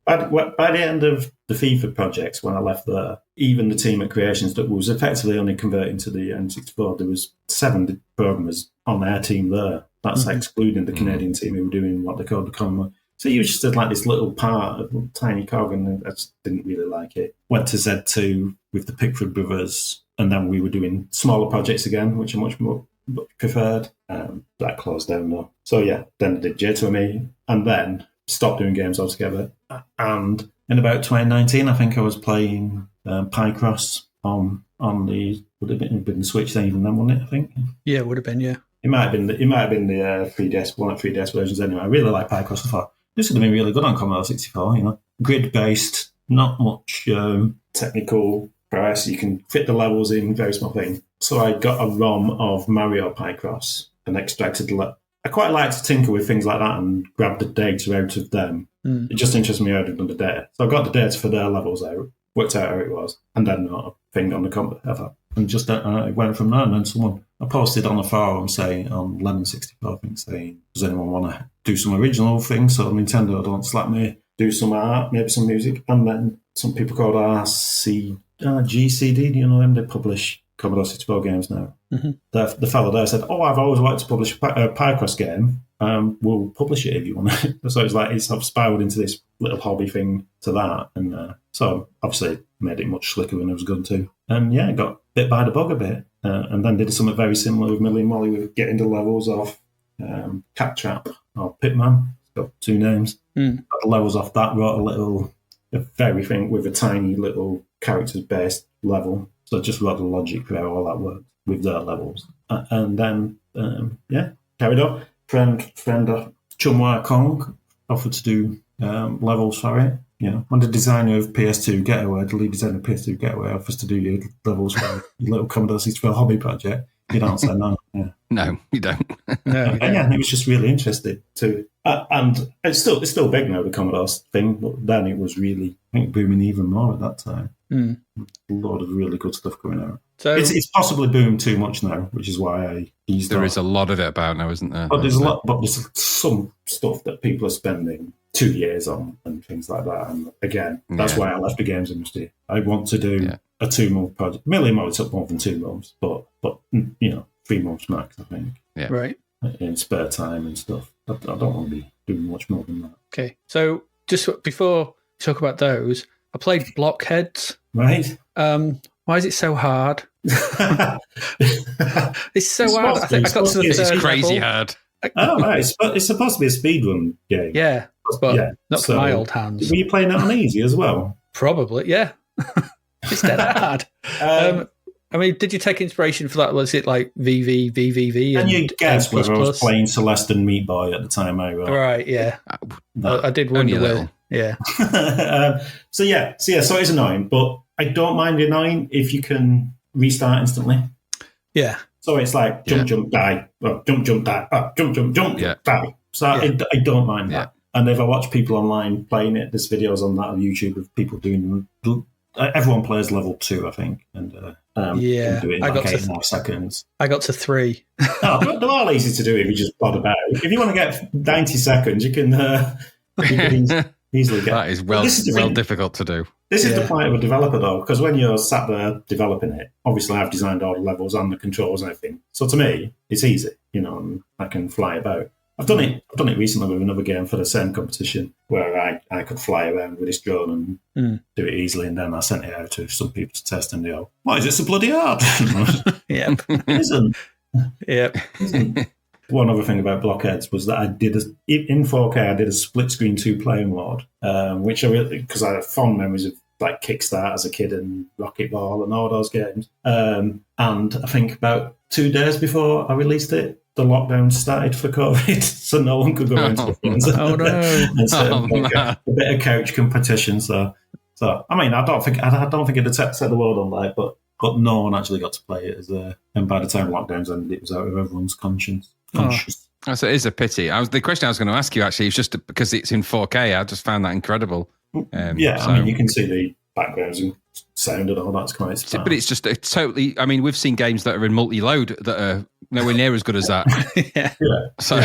S3: By the end of the FIFA projects, when I left there, even the team at Creations that was effectively only converting to the N64, there was 7 programmers on their team there. That's excluding the Canadian team who were doing what they called the common So you just did like this little part of a tiny cog, and I just didn't really like it. Went to Z2 with the Pickford brothers, and then we were doing smaller projects again, which are much more preferred. That closed down though. So yeah, then I did J2ME, and then stopped doing games altogether. And in about 2019, I think I was playing Picross on the, would have been the Switch then, even then, wouldn't it? I think.
S2: Yeah, it would have been. Yeah.
S3: It might have been the 3DS, one of 3DS versions anyway. I really like Picross. I thought this would have been really good on Commodore 64. You know, grid based, not much technical prowess. You can fit the levels in, very small thing. So I got a ROM of Mario Picross and extracted I quite like to tinker with things like that and grab the data out of them. It just interests me how they've done the data. So I got the data for their levels out, worked out how it was, and then not a thing on the computer. And just it went from there. And then I posted on the forum saying, on Lemon 64, I think, saying, does anyone want to do some original things? So Nintendo don't slap me, do some art, maybe some music. And then some people called GCD, do you know them? They publish Commodore 64 games now.
S2: Mm-hmm.
S3: The fellow there said, I've always wanted to publish a Picross game. We'll publish it if you want to. So it's like it's sort of spiraled into this little hobby thing to that. And so obviously made it much slicker than I was going to. And yeah, got bit by the bug a bit. And then did something very similar with Millie Molly with getting the levels off Cat Trap or Pitman. It's got two names. Got the levels off that, wrote a very thing with a tiny little characters-based level. So I just wrote the logic for how all that worked with their levels. And then, carried on. Friend Chumwa Kong offered to do levels for it. You know, when the designer of PS2 Getaway, the lead designer of PS2 Getaway offers to do your levels for your little Commodore 64 hobby project, you don't say no. Yeah.
S4: No, you don't.
S2: No.
S3: And it was just really interested too. And it's still big now, the Commodore thing, but then it was really, I think, booming even more at that time. A lot of really good stuff coming out.
S2: So
S3: It's possibly boomed too much now, which is why I eased
S4: There
S3: off.
S4: is a lot of it about now, isn't there?
S3: But there's some stuff that people are spending 2 years on and things like that. And again, that's why I left the games industry. I want to do a 2-month project. Millie Molly took more than 2 months, but 3 months max, I think.
S4: Yeah.
S2: right.
S3: In spare time and stuff. I don't want to be doing much more than that.
S2: Okay. So just before we talk about those, I played Blockheads.
S3: Right?
S2: Why is it so hard? It's so hard. I think I got to the
S4: It's
S2: third
S4: crazy
S2: level.
S4: hard.
S3: Oh, right. It's supposed to be a speedrun game.
S2: Yeah, but not for
S3: so-
S2: my old hands.
S3: Were you playing it on easy as well?
S2: Probably, yeah. It's dead hard. I mean, did you take inspiration for that? Was it like VV?
S3: Can you guess whether I was
S2: plus?
S3: playing Celeste and Meat Boy at the time I wrote?
S2: Right, yeah. I did
S4: Only
S2: wonder
S4: a little.
S2: Yeah.
S3: So it's annoying, but I don't mind the annoying if you can restart instantly.
S2: Yeah.
S3: So it's like jump, die, jump, die, jump, die. So I don't mind that. And if I watch people online playing it, there's videos on that on YouTube of people doing. Everyone plays level 2, I think, and can do it in like 8.5 seconds.
S2: I got to 3.
S3: They're all easy to do if you just plod about. If you want to get 90 seconds, you can easily get.
S4: That is difficult to do.
S3: This is the point of a developer, though, because when you're sat there developing it, obviously I've designed all the levels and the controls and everything. So to me, it's easy, and I can fly about. I've done it recently with another game for the same competition where I could fly around with this drone and do it easily, and then I sent it out to some people to test, and they go, "Why is it so bloody hard?"
S2: Yep.
S3: It isn't.
S2: Yep.
S3: One other thing about Blockheads was that I did in 4K. I did a split screen 2-player mode, which I really, because I have fond memories of like Kickstart as a kid and Rocket Ball and all those games. And I think about 2 days before I released it, the lockdown started for COVID, so no one could go into the phones.
S2: Oh no!
S3: And a bit of couch competition. So I mean, I don't think it'd set the world on light, but no one actually got to play it and by the time lockdowns ended, it was out of everyone's conscience.
S4: So it is a pity. The question I was going to ask you actually is just because it's in 4K. I just found that incredible.
S3: I mean, you can see the backgrounds and sound and all that's quite fast.
S4: But it's totally. I mean, we've seen games that are in multi-load that are nowhere near as good as that. So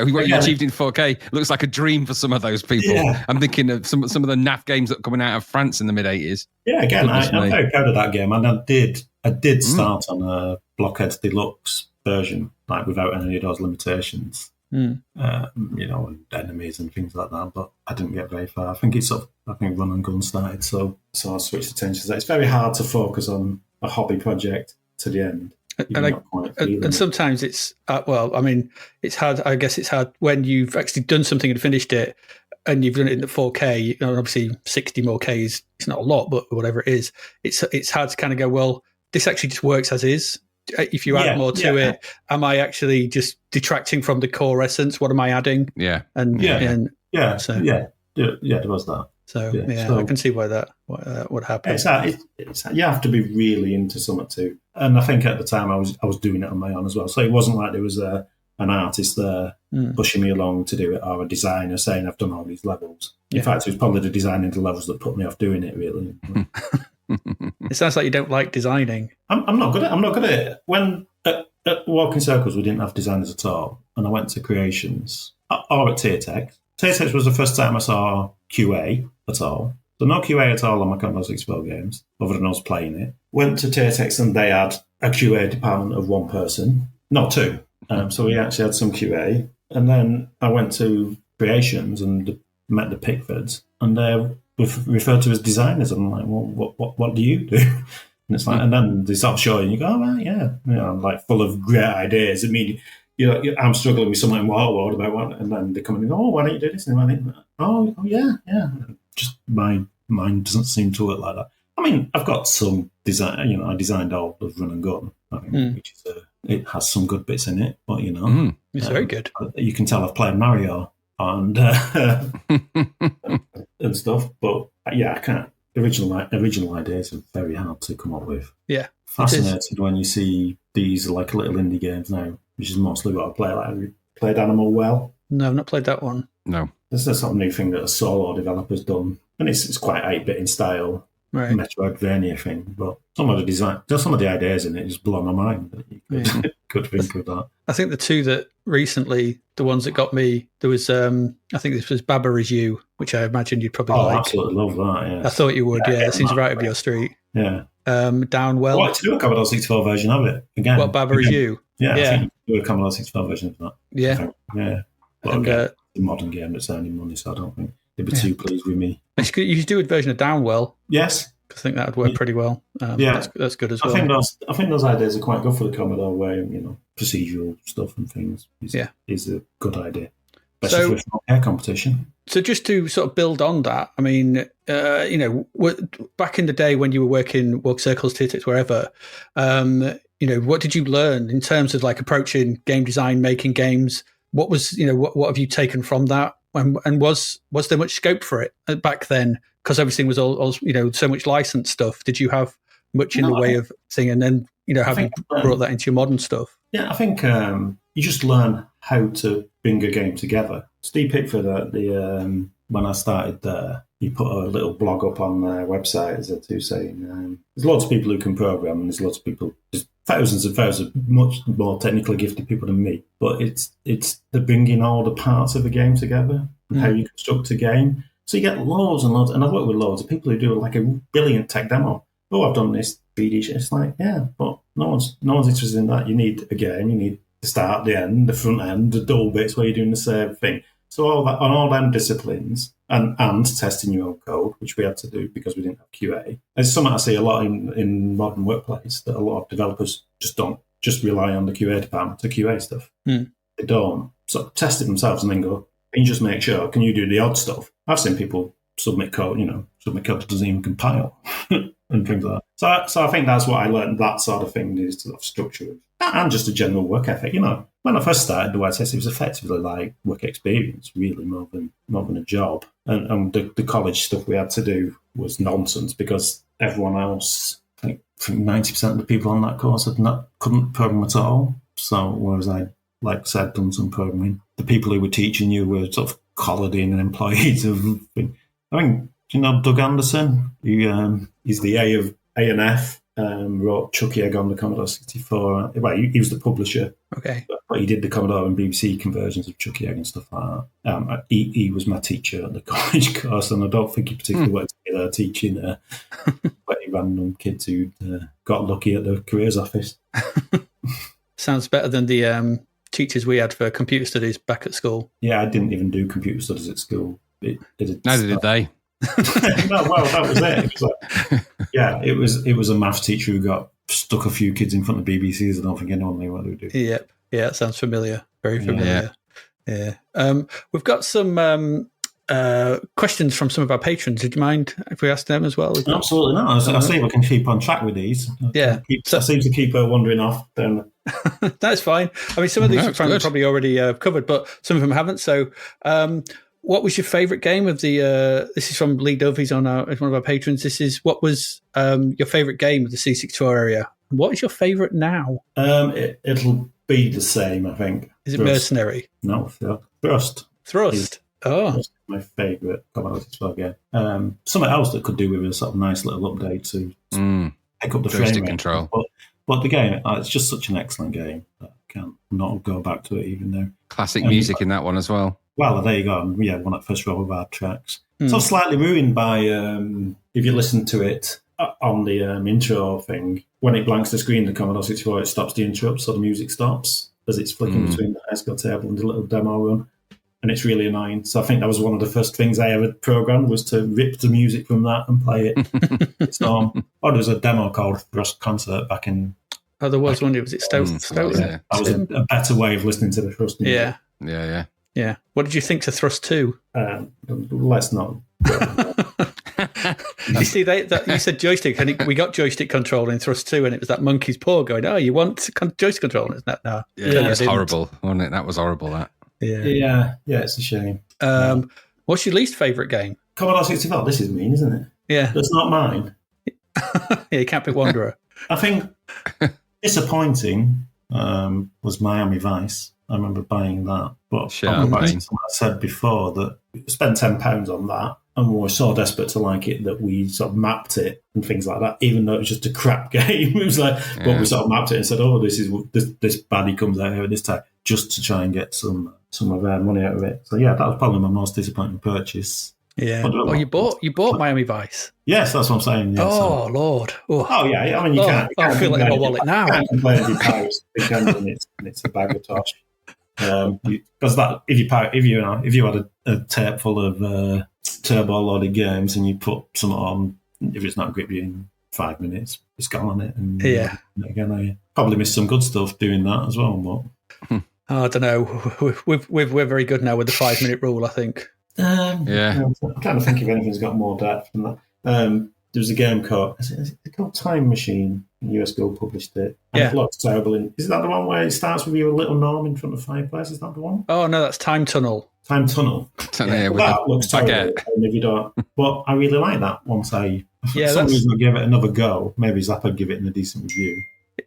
S4: what you achieved in 4K looks like a dream for some of those people. Yeah. I'm thinking of some of the naff games that are coming out of France in the mid 80s.
S3: Yeah, again, I'm very proud of that game, and I did start on a Blockheads Deluxe version, like without any of those limitations.
S2: Mm.
S3: And enemies and things like that. But I didn't get very far. I think Run and Gun started, so I switched attention to that. It's very hard to focus on a hobby project to the end.
S2: And sometimes it's it's hard. I guess it's hard when you've actually done something and finished it, and you've done it in the 4K. Obviously 60 more Ks. It's not a lot, but whatever it is, it's hard to kind of go, well, this actually just works as is. If you add more to it, am I actually just detracting from the core essence? What am I adding?
S4: Yeah,
S2: there
S3: was that.
S2: So I can see why that would happen.
S3: You have to be really into something too. And I think at the time I was doing it on my own as well. So it wasn't like there was an artist there pushing me along to do it, or a designer saying I've done all these levels. In fact, it was probably the designing the levels that put me off doing it. Really.
S2: It sounds like you don't like designing.
S3: I'm not good at it. When at Walking Circles we didn't have designers at all, and I went to Creations or at Tiertex. Tiertex was the first time I saw QA at all. So no QA at all on my Commodore 64 games, other than us playing it. Went to Tiertex and they had a QA department of one person, no, two. So we actually had some QA. And then I went to Creations and met the Pickfords, and they're referred to as designers. And I'm like, well, what do you do? And it's like, and then they start showing you go, oh, right, yeah, I'm like full of great ideas. I mean, I'm struggling with something in Waterworld about what, and then they come in and go, oh, why don't you do this? And I think, oh, yeah. Just my mind doesn't seem to work like that. I mean, I've got some design. I designed all of Run and Gun, which is it has some good bits in it, but
S2: it's very good.
S3: You can tell I've played Mario and and stuff, but I can't. Original ideas are very hard to come up with.
S2: Yeah,
S3: fascinated when you see these like little indie games now, which is mostly what I play. Like, have you played Animal Well?
S2: No, I've not played that one.
S4: No.
S3: This is a sort of new thing that a solo developer's done, and it's quite 8-bit in style,
S2: right?
S3: Metroidvania thing. But some of the ideas in it just blow my mind. That you could think of that.
S2: I think the two that recently, the ones that got me, there was I think this was Baba Is You, which I imagine you'd probably like.
S3: I absolutely love that. Yeah,
S2: I thought you would. Yeah, it seems right up your street.
S3: Yeah.
S2: Downwell.
S3: I'd like to do a Commodore 64 version of it again.
S2: What, Baba Is You?
S3: Yeah. I think do a Commodore 64 version of that.
S2: Yeah.
S3: Yeah. But
S2: and,
S3: again, it's a modern game that's earning money, so I don't think they'd be too pleased with me.
S2: You should do a version of Downwell.
S3: Yes.
S2: I think that would work pretty well. That's good as well.
S3: I think those ideas are quite good for the Commodore, where procedural stuff and things is a good idea, especially for a air competition. So
S2: just to sort of build on that, I mean, back in the day when you were working Walk Circles, Tiertex, wherever, what did you learn in terms of like approaching game design, making games? What was, what have you taken from that? And was there much scope for it back then? Because everything was all so much licensed stuff. Did you have much in the way of thing? And then, have you brought that into your modern stuff?
S3: Yeah, I think you just learn how to bring a game together. Steve Pickford, when I started there, he put a little blog up on their website, as I do saying, there's lots of people who can program, and there's lots of people, there's thousands and thousands of much more technically gifted people than me. But it's the bringing all the parts of a game together and how you construct a game. So you get loads and loads, and I've worked with loads of people who do like a brilliant tech demo. Oh, I've done this 3D shit. It's like, yeah, but no one's interested in that. You need a game. You need the start, the end, the front end, the dull bits where you're doing the same thing. So all that on all them disciplines and testing your own code, which we had to do because we didn't have QA. It's something I see a lot in modern workplace, that a lot of developers just don't just rely on the QA department to QA stuff. They don't sort of test it themselves and then go, and just make sure, can you do the odd stuff? I've seen people submit code that doesn't even compile and things like that. So I think that's what I learned, that sort of thing is sort of structure and just a general work ethic. When I first started the YTS, it was effectively like work experience, really, more than a job. And the college stuff we had to do was nonsense because everyone else, I think 90% of the people on that course couldn't program at all. So whereas I, like I said, done some programming, the people who were teaching you were sort of collared in and employees of. I mean, do you know Doug Anderson? He's the A of A&F. Wrote Chucky Egg on the Commodore 64. Well, he was the publisher.
S2: Okay.
S3: But he did the Commodore and BBC conversions of Chucky Egg and stuff like that. He was my teacher at the college course, and I don't think he particularly wanted to be there teaching very random kids who got lucky at the careers office.
S2: Sounds better than the teachers we had for computer studies back at school.
S3: Yeah, I didn't even do computer studies at school.
S4: Neither did they.
S3: No, well, that was it. It was like, yeah, it was a maths teacher who got stuck a few kids in front of BBCs. I don't think anyone knew what they would do.
S2: Yep. Yeah, it sounds familiar. Very familiar. Yeah. We've got some questions from some of our patrons. Would you mind if we ask them as well?
S3: Absolutely not. I see if I can keep on track with these.
S2: Yeah.
S3: I seem to keep wandering off.
S2: That's fine. I mean, some of these we've probably already covered, but some of them haven't. So, what was your favourite game of the? This is from Lee Dove. He's one of our patrons. This is what was your favourite game of the C64 area. What is your favourite now?
S3: It'll be the same, I think.
S2: Is it Mercenary?
S3: No, Thrust.
S2: Oh,
S3: That's my favourite Commodore 64 game. Something else that could do with a sort of nice little update to pick up the frame rate
S4: control.
S3: But the game, it's just such an excellent game that I can't not go back to it even now.
S4: Classic music in that one as well.
S3: Well, there you go. Yeah, one of the first Robert Bard tracks. So slightly ruined by, if you listen to it on the intro thing, when it blanks the screen, the Commodore 64, it stops the interrupt, so the music stops as it's flicking between the high score table and the little demo run. And it's really annoying. So I think that was one of the first things I ever programmed, was to rip the music from that and play it. There was a demo called Thrust Concert back in...
S2: Oh, there was one. Was it Stoke?
S3: That was a better way of listening to the Thrust music.
S2: Yeah. What did you think to Thrust 2?
S3: Let's not.
S2: You see, you said joystick, and we got joystick control in Thrust 2, and it was that monkey's paw going, "Oh, you want joystick control?" And it's not. No.
S4: Yeah, it was horrible, wasn't it? That was horrible. That.
S3: Yeah, it's a shame.
S2: What's your least favourite game?
S3: Commodore 64. This is mean, isn't it?
S2: Yeah,
S3: that's not mine.
S2: Yeah, you can't pick Wanderer.
S3: I think disappointing was Miami Vice. I remember buying that, but I said before that we spent £10 on that, and we were so desperate to like it that we sort of mapped it and things like that. Even though it was just a crap game, it was like, but we sort of mapped it and said, "Oh, this baddie comes out here at this time," just to try and get some of our money out of it. So yeah, that was probably my most disappointing purchase.
S2: Yeah. Oh, you bought Miami Vice.
S3: Yes, that's what I'm saying. Yeah,
S2: Lord.
S3: Oh yeah. I mean, you can't.
S2: I feel like in my wallet now.
S3: You can't complain if you buy it and it's a bag of tosh. Because if you had a tape full of turbo loaded games and you put some on, if it's not grip you in 5 minutes, it's gone on it. And again, I probably missed some good stuff doing that as well. But
S2: I don't know. We're very good now with the 5 minute rule, I think.
S3: I'm trying to think if anything's got more depth than that. There was a game called, is it called Time Machine? US Gold published it. And it looks terrible. Is that the one where it starts with you a little Norm in front of the fireplace? Is that the one?
S2: Oh, no, that's Time Tunnel.
S3: Time Tunnel. That looks terrible. And if you don't, but I really like that once for some reason I gave it another go. Maybe Zapped give it in a decent review.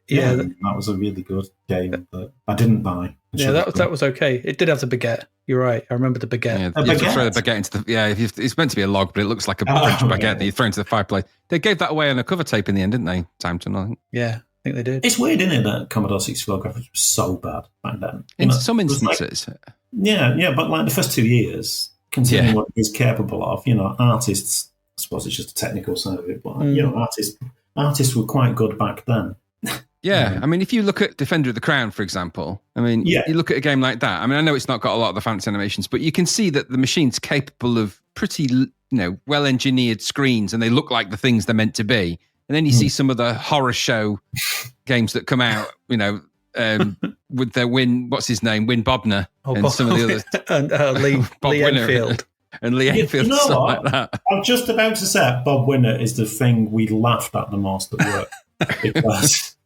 S3: Yeah, that was a really good game that I didn't buy.
S2: Yeah, that was okay. It did have the baguette. You're right. I remember the baguette.
S4: Yeah, you have to throw the baguette into the... Yeah, it's meant to be a log, but it looks like a French baguette that you throw into the fireplace. They gave that away on a cover tape in the end, didn't they? Time to know.
S2: Yeah, I think they did.
S3: It's weird, isn't it, that Commodore 64 graphics was so bad back then?
S4: In some instances.
S3: But like the first 2 years, considering what he's capable of, artists, I suppose it's just a technical side of it, but, artists were quite good back then.
S4: Yeah, I mean, if you look at Defender of the Crown, for example, I mean, you look at a game like that. I mean, I know it's not got a lot of the fancy animations, but you can see that the machine's capable of pretty, well-engineered screens, and they look like the things they're meant to be. And then you see some of the horror show games that come out, with their what's his name, Win Bobner, and some of the others.
S2: And Lee Enfield.
S4: And Lee Enfield, stuff like that.
S3: I'm just about to say Bob Winner is the thing we laughed at the most at work. Because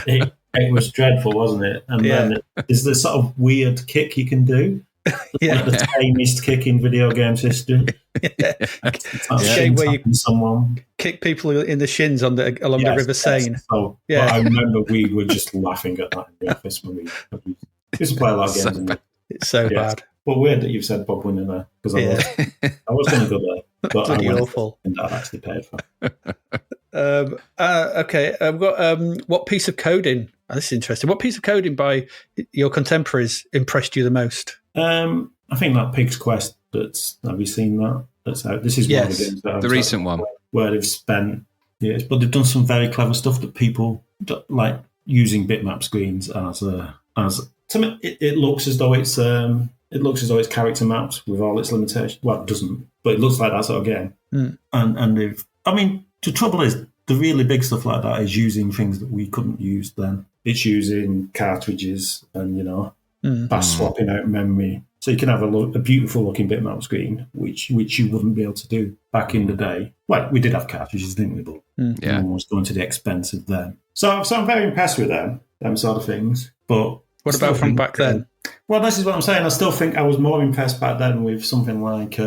S3: it was dreadful, wasn't it? And then there's this sort of weird kick you can do. Like the tamest kick in video games history.
S2: Game where you kick people in the shins along the River Seine.
S3: So, I remember we were just laughing at that in the office when we used to play a lot of games.
S2: It's so bad.
S3: Well, weird that you've said Bob Winner there, because I was going to go there, but I went
S2: awful.
S3: And I actually paid for it.
S2: Okay, I've got what piece of coding? Oh, this is interesting. What piece of coding by your contemporaries impressed you the most?
S3: I think that Pig's Quest. Have you seen that? That's out. This is one of the games that
S4: the recent one
S3: where they've spent years, but they've done some very clever stuff that people like using bitmap screens as to me, it looks as though it's character mapped with all its limitations. Well, it doesn't, but it looks like that sort of game. And the trouble is, the really big stuff like that is using things that we couldn't use then. It's using cartridges and fast swapping out memory. So you can have a beautiful looking bitmap screen, which you wouldn't be able to do back in the day. Well, we did have cartridges, didn't we? But no one was going to the expense of them. So I'm very impressed with them sort of things. But
S2: what about from back then?
S3: Well, this is what I'm saying. I still think I was more impressed back then with something like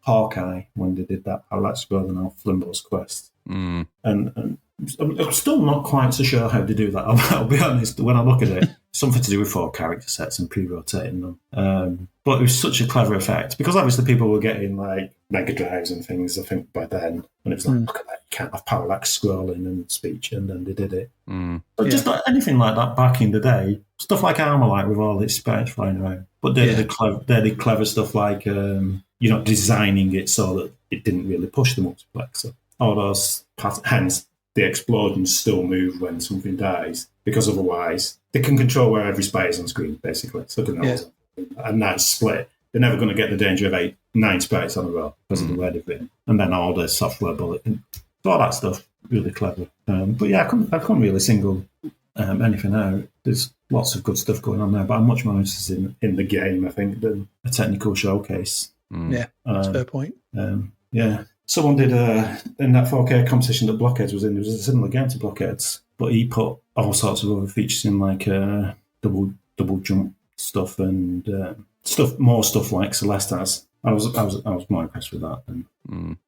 S3: Hawkeye when they did that Parallax Scrolling on Flimbo's Quest. And I'm still not quite so sure how to do that. I'll be honest, when I look at it, something to do with 4 character sets and pre-rotating them. But it was such a clever effect because obviously people were getting like Mega Drives and things, I think, by then. And it was like, look at that, you can't have parallax scrolling and speech, and then they did it. But just like anything like that back in the day, stuff like Armalite with all its sprites flying around. But they did clever stuff like, designing it so that it didn't really push the multiplexer. All those, hence, the explosions still move when something dies, because otherwise they can control where every sprite is on screen, basically. So a nice split. They're never going to get the danger of 9 sprites on a row because of the way they've been. And then all the software bullet, all that stuff, really clever. But yeah, I couldn't really single anything out. There's lots of good stuff going on there, but I'm much more interested in the game, I think, than a technical showcase.
S2: Yeah, that's a fair point.
S3: Someone did in that 4K competition that Blockheads was in. There was a similar game to Blockheads, but he put all sorts of other features in, like double jump stuff and more stuff like Celeste has. I was more impressed with that than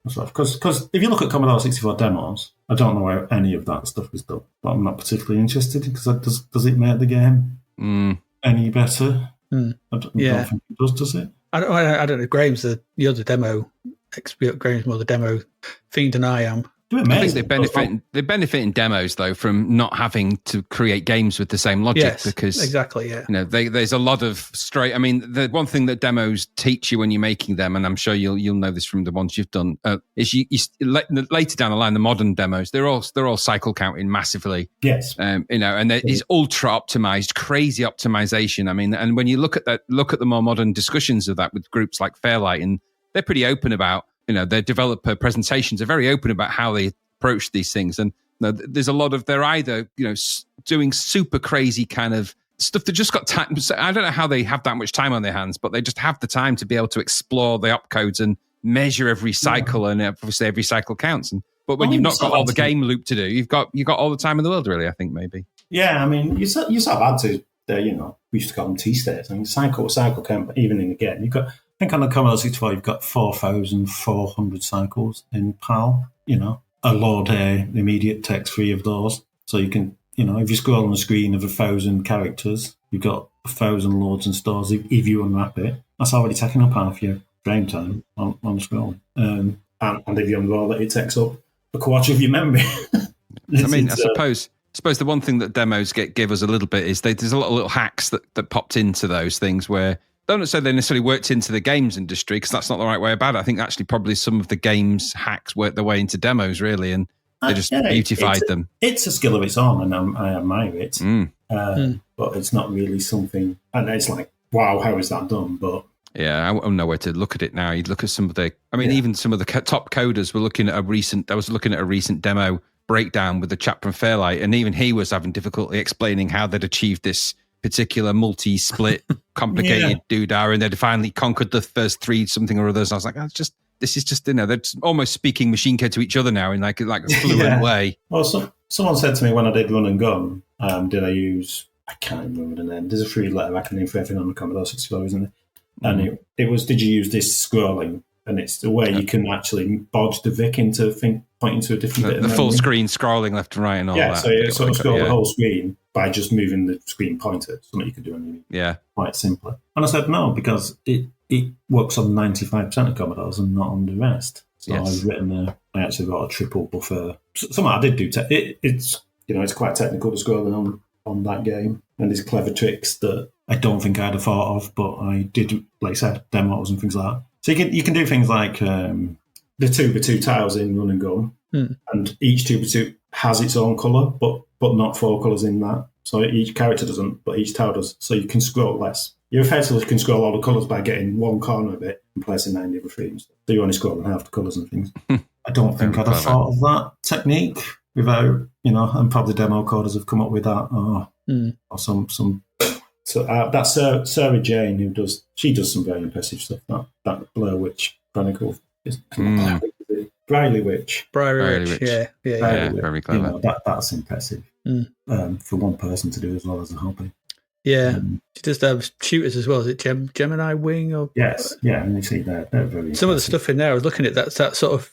S3: because if you look at Commodore 64 demos, I don't know where any of that stuff was done, but I'm not particularly interested because does it make the game any better? I don't think it does it?
S2: I don't know. Graham's you're the demo expert. Graham's more the demo fiend than I am.
S4: I think they benefit in demos though from not having to create games with the same logic because
S2: exactly
S4: there's a lot of straight. I mean, the one thing that demos teach you when you're making them, and I'm sure you'll know this from the ones you've done, is you later down the line the modern demos they're all cycle counting massively.
S3: Yes,
S4: and it's ultra optimized, crazy optimization. I mean, and when you look at the more modern discussions of that with groups like Fairlight, and they're pretty open about. Their developer presentations are very open about how they approach these things. And there's a lot of, they're either, doing super crazy kind of stuff that just got time. I don't know how they have that much time on their hands, but they just have the time to be able to explore the opcodes and measure every cycle. And obviously every cycle counts. But when you've not got all the game loop to do, you've got all the time in the world, really, I think, maybe.
S3: Yeah, I mean, you sort of had to, we used to call them T-states. I mean, cycle count, even in the game. I think on the Commodore 64, you've got 4,400 cycles in PAL. A load immediate text free of those. So you can, if you scroll on the screen of 1,000 characters, you've got 1,000 loads and stores. If you unwrap it, that's already taking up half your frame time on scrolling. And if you unroll it, it takes up a quarter of your memory.
S4: I suppose the one thing that demos give us a little bit is there's a lot of little hacks that popped into those things where. Don't say they necessarily worked into the games industry because that's not the right way about it. I think actually probably some of the games hacks worked their way into demos really, and they just beautified them. It's
S3: a skill of its own, and I admire it. But it's not really something. And it's like, wow, how is that done? But
S4: yeah, I don't know where to look at it now. You'd look at some of the. I mean, even some of the top coders were looking at a recent. I was looking at a recent demo breakdown with the chap from Fairlight, and even he was having difficulty explaining how they'd achieved this particular multi-split complicated doodah, and they'd finally conquered the first 3 something or others. I was like, this is just they're almost speaking machine code to each other now in like a fluent way. Well,
S3: someone said to me when I did Run and Gun, did I use, I can't remember the name, there's a 3-letter acronym for everything on the Commodore 64, isn't there? And it was, did you use this scrolling? And it's the way you can actually bodge the Vic into pointing to a different bit of
S4: the
S3: memory.
S4: Full screen scrolling left and right and all that.
S3: Yeah, so you sort of scroll the whole screen by just moving the screen pointer, something you could do on quite simply. And I said no, because it works on 95% of Commodores and not on the rest. So I actually wrote a triple buffer. Something I did do. It's quite technical to scrolling on that game, and there's clever tricks that I don't think I'd have thought of, but I did, like I said, demos and things like that. So you can do things like the 2x2 tiles in Run and Gun, and each 2x2 has its own colour, but not 4 colours in that. So each character doesn't, but each tower does. So you can scroll less. You effectively can scroll all the colours by getting one corner of it and placing that in the other frames. So you're only scrolling half the colours and things. I don't think I'd have thought of that technique without, and probably demo coders have come up with that or some. So that's Sarah Jane who does some very impressive stuff. That Blair Witch Chronicle is Briley Witch.
S2: Briley Witch. Yeah.
S4: Very clever.
S3: That's impressive for one person to do as well as a hobby.
S2: Yeah, she does have shooters as well. Is it Gemini Wing or?
S3: Yes, yeah, and you see they're very.
S2: Some of the stuff in there, I was looking at that sort of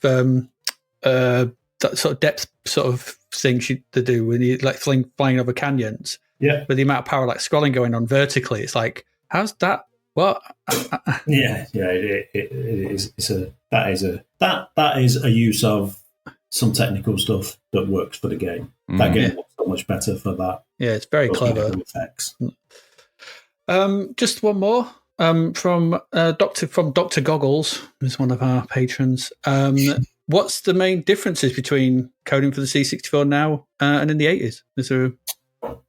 S2: that sort of depth sort of thing they do when you like flying over canyons.
S3: Yeah,
S2: with the amount of power like scrolling going on vertically, it's like how's that? What?
S3: Yeah, it is. That is a use of some technical stuff that works for the game. That game looks so much better for that.
S2: Yeah, it's very clever.
S3: Effects.
S2: Just one more from Dr. Goggles, who's one of our patrons. What's the main differences between coding for the C64 now and in the 80s? Is there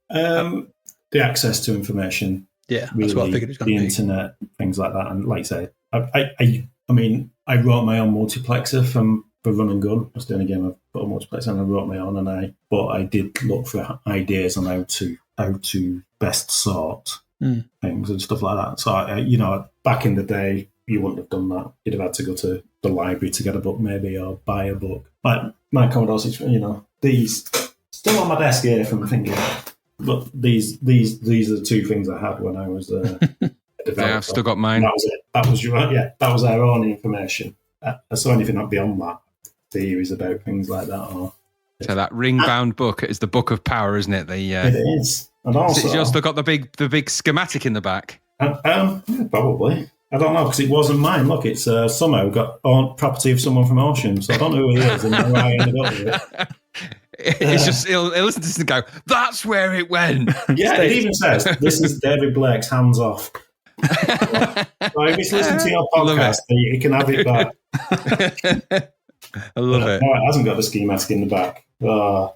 S3: the access to information?
S2: Yeah,
S3: really,
S2: that's what I figured it was going to be.
S3: The internet, things like that, and like I say, I wrote my own multiplexer for Run and Gun. That's the only game I've put a multiplexer, and I wrote my own, but I did look for ideas on how to best sort things and stuff like that. So back in the day, you wouldn't have done that. You'd have had to go to the library to get a book, maybe, or buy a book. Like my Commodore 64, these still on my desk here from thinking. But these are the two things I had when I was a developer.
S4: Yeah, I've still got mine.
S3: That was it. That was our own information. So anything beyond that, theories about things like that.
S4: So that ring-bound book is the Book of Power, isn't it?
S3: It is. And also,
S4: you still got the big schematic in the back.
S3: Probably. I don't know because it wasn't mine. Look, it's somehow got property of someone from Ocean, so I don't know who he is and how I ended up with it.
S4: It's just he'll listen to this and go, "That's where it went."
S3: Yeah, it even says this is David Blake's Hands Off. So if he's listening to your podcast, he can have it back.
S4: I love it.
S3: No, it hasn't got the ski mask in the back, but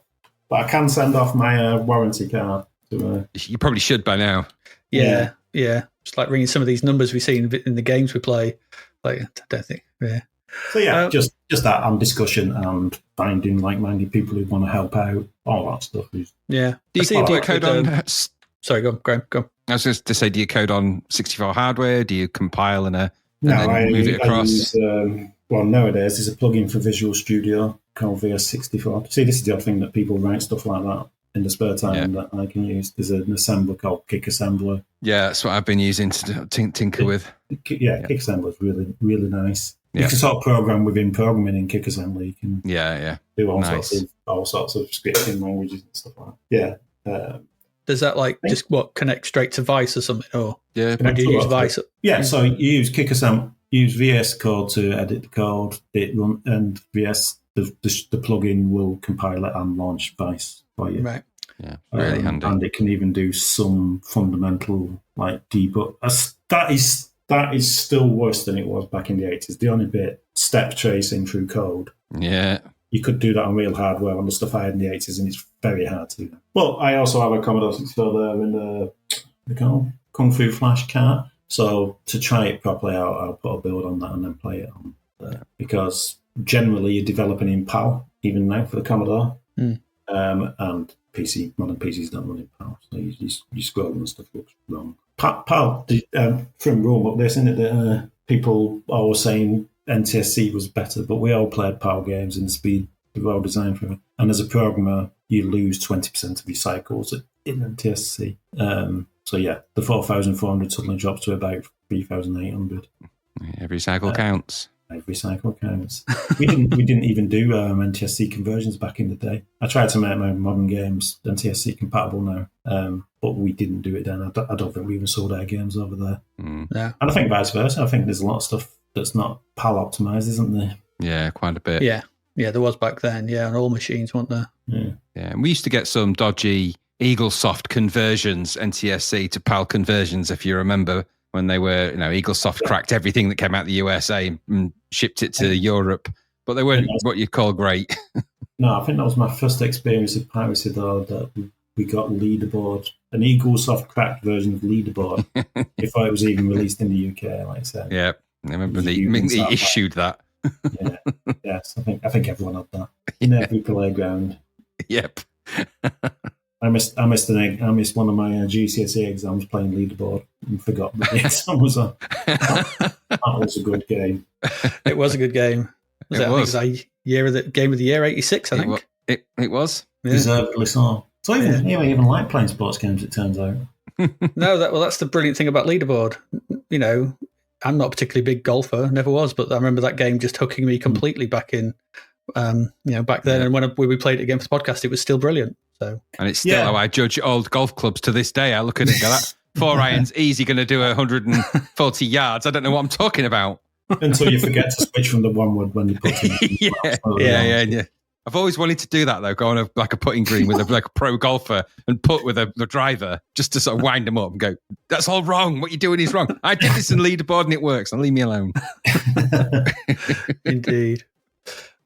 S3: I can send off my warranty card.
S4: You probably should by now.
S2: Yeah. Just like ringing some of these numbers we see in the games we play. Like I don't think. Yeah.
S3: So yeah, just that and discussion and finding like-minded people who want to help out, all that stuff.
S2: Yeah.
S4: Do you code on?
S2: Sorry, go on, Graham. Go.
S4: I was just to say, do you code on 64 hardware? Do you compile and then move it across?
S3: Nowadays there's a plugin for Visual Studio called VS64. See, this is the odd thing that people write stuff like that in the spare time that I can use. There's an assembler called Kick Assembler. Yeah,
S4: that's what I've been using to tinker with.
S3: Kick Assembler is really, really nice. You can sort of program within programming in Kick Assembly. You can do all sorts of scripting languages and stuff like that. Yeah.
S2: Does that just connect straight to Vice or something? Or
S3: do
S2: you use Vice?
S3: Yeah, so you use Kick Assembly, use VS Code to edit the code, and VS the plugin will compile it and launch Vice for you.
S2: Right.
S4: Yeah, really handy.
S3: And it can even do some fundamental debug. That is still worse than it was back in the 80s. The only bit, step tracing through code.
S4: Yeah.
S3: You could do that on real hardware on the stuff I had in the 80s, and it's very hard to do that. Well, I also have a Commodore 64 there in the Kung Fu Flash cart. So to try it properly, I'll put a build on that and then play it on there. Because generally you're developing in PAL, even now for the Commodore. And modern PCs don't run in PAL. So you scroll and stuff looks wrong. PAL, from Rome up there, isn't it? That people are saying NTSC was better, but we all played PAL games and the speed they were all designed for it. And as a programmer, you lose 20% of your cycles in NTSC. So yeah, the 4,400 suddenly drops to about 3,800.
S4: Every cycle counts.
S3: Every cycle counts. We didn't even do NTSC conversions back in the day. I tried to make my modern games NTSC compatible now, but we didn't do it then. I don't think we even sold our games over there.
S2: Yeah.
S3: And I think vice versa. I think there's a lot of stuff that's not PAL optimized, isn't there?
S4: Yeah, quite a bit.
S2: Yeah, there was back then. Yeah, on all machines, weren't there?
S3: Yeah.
S4: And we used to get some dodgy EagleSoft conversions, NTSC to PAL conversions, if you remember, when they were, EagleSoft cracked everything that came out of the USA and shipped it to Europe, but they weren't what you'd call great.
S3: No, I think that was my first experience of piracy, though, that we got Leaderboard, an Eaglesoft cracked version of Leaderboard before it was even released in the UK, like I said.
S4: Yeah, I remember they issued that.
S3: Yeah, yes, I think everyone had that in every playground.
S4: Yep.
S3: I missed one of my GCSE exams playing Leaderboard and forgot that the exam was on. That was a good game.
S2: It was a good game. I think it was game of the year 86, I think.
S4: It was.
S2: Yeah.
S3: Deservedly so. So even like playing sports games, it turns out.
S2: No, that's the brilliant thing about Leaderboard. You know, I'm not a particularly big golfer, never was, but I remember that game just hooking me completely back in, back then. And when we played it again for the podcast, it was still brilliant. So,
S4: and it's still how I judge old golf clubs to this day. I look at it and go, that 4 irons easy going to do 140 yards. I don't know what I'm talking about.
S3: Until you forget to switch from the one wood when you put in.
S4: Yeah. I've always wanted to do that though. Go on a putting green with a pro golfer and put with the driver just to sort of wind them up and go, that's all wrong. What you're doing is wrong. I did this in Leaderboard and it works. Now leave me alone.
S2: Indeed.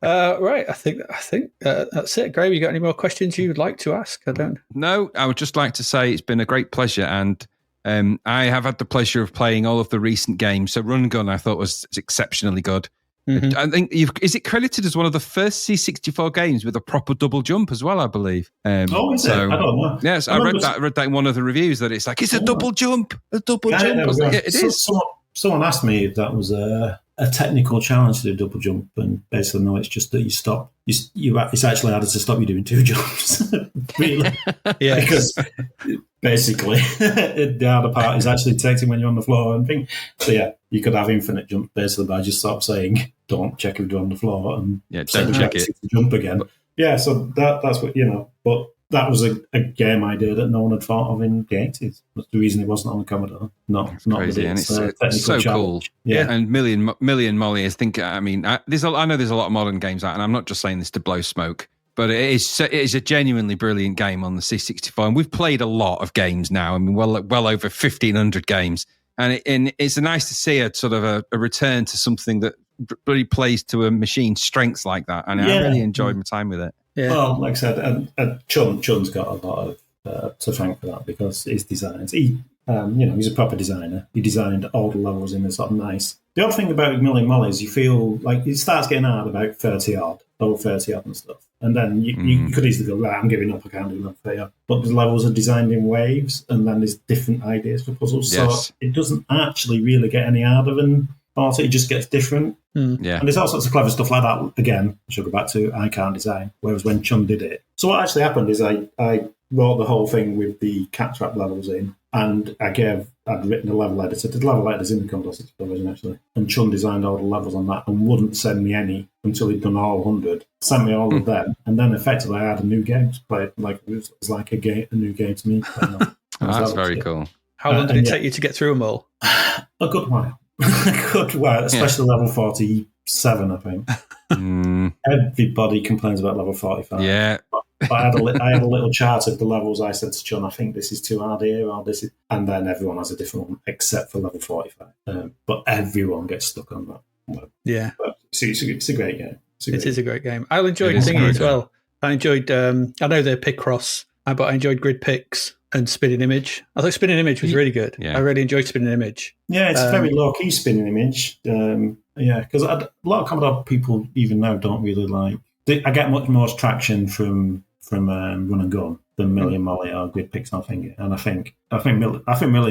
S2: Right. I think that's it. Graham, you got any more questions you would like to ask? I don't.
S4: No, I would just like to say it's been a great pleasure, and I have had the pleasure of playing all of the recent games. So Run Gun I thought was exceptionally good. Mm-hmm. I think is it credited as one of the first C64 games with a proper double jump as well, I believe.
S3: Is it? I don't know.
S4: Yes, I read that in one of the reviews that it's like, it's a double jump. It is.
S3: Someone asked me if that was a technical challenge to do a double jump, and basically no, it's just that you stop. It's actually harder to stop you doing 2 jumps, really.
S2: Yeah,
S3: because basically the harder part is actually detecting when you're on the floor and things. So yeah, you could have infinite jumps basically by just sort of saying, "Don't check if you're on the floor," and
S4: don't check it.
S3: Jump again. Yeah, so that's what but. That was a game idea that no one had thought of in the 80s. That's the reason it wasn't on the Commodore. Not
S4: crazy, and it's so cool.
S3: Yeah,
S4: and Millie and Molly is I know there's a lot of modern games out, and I'm not just saying this to blow smoke, but it is a genuinely brilliant game on the C64. And we've played a lot of games now. I mean, well over 1,500 games, and it's nice to see a sort of a return to something that really plays to a machine's strengths like that. And I really enjoyed my time with it.
S2: Yeah.
S3: Well, like I said, and Chun's got a lot of to thank for that, because his designs. He's a proper designer. He designed all the levels in a sort of nice. The other thing about Millie Molly is you feel like it starts getting hard about 30 odd and stuff, and then you could easily go, right, I'm giving up. I can't do that for you. But the levels are designed in waves, and then there's different ideas for puzzles.
S4: Yes.
S3: So it doesn't actually really get any harder than. It just gets different.
S4: Yeah.
S3: And there's all sorts of clever stuff like that. Again, I should go back to I can't design. Whereas when Chun did it. So what actually happened is I wrote the whole thing with the cat trap levels in, and I'd written a level editor. The level editors in the Commodore 64 version, actually. And Chun designed all the levels on that and wouldn't send me any until he'd done all 100. Sent me all of them. And then effectively I had a new game to play. Like it was like a new game to me.
S4: That's very cool.
S2: How long did it take you to get through them all?
S3: A good while. Especially level 47, I think. Everybody complains about level 45.
S4: Yeah.
S3: But I had a little chart of the levels. I said to John, I think this is too hard here, or this is, and then everyone has a different one except for level 45. But everyone gets stuck on that. Well,
S2: yeah.
S3: But it's a great game.
S2: It is a great game. I enjoyed Thingy as well. I enjoyed, I know they're Picross, but I enjoyed Grid Picks and Spinning Image. I thought Spinning Image was really good. Yeah. I really enjoyed Spinning Image.
S3: Yeah, it's a very low-key Spinning Image. Because a lot of Commodore people even now don't really like... I get much more traction from Run and Gun than Millie and Molly or Grid Picks, I think. And I think Millie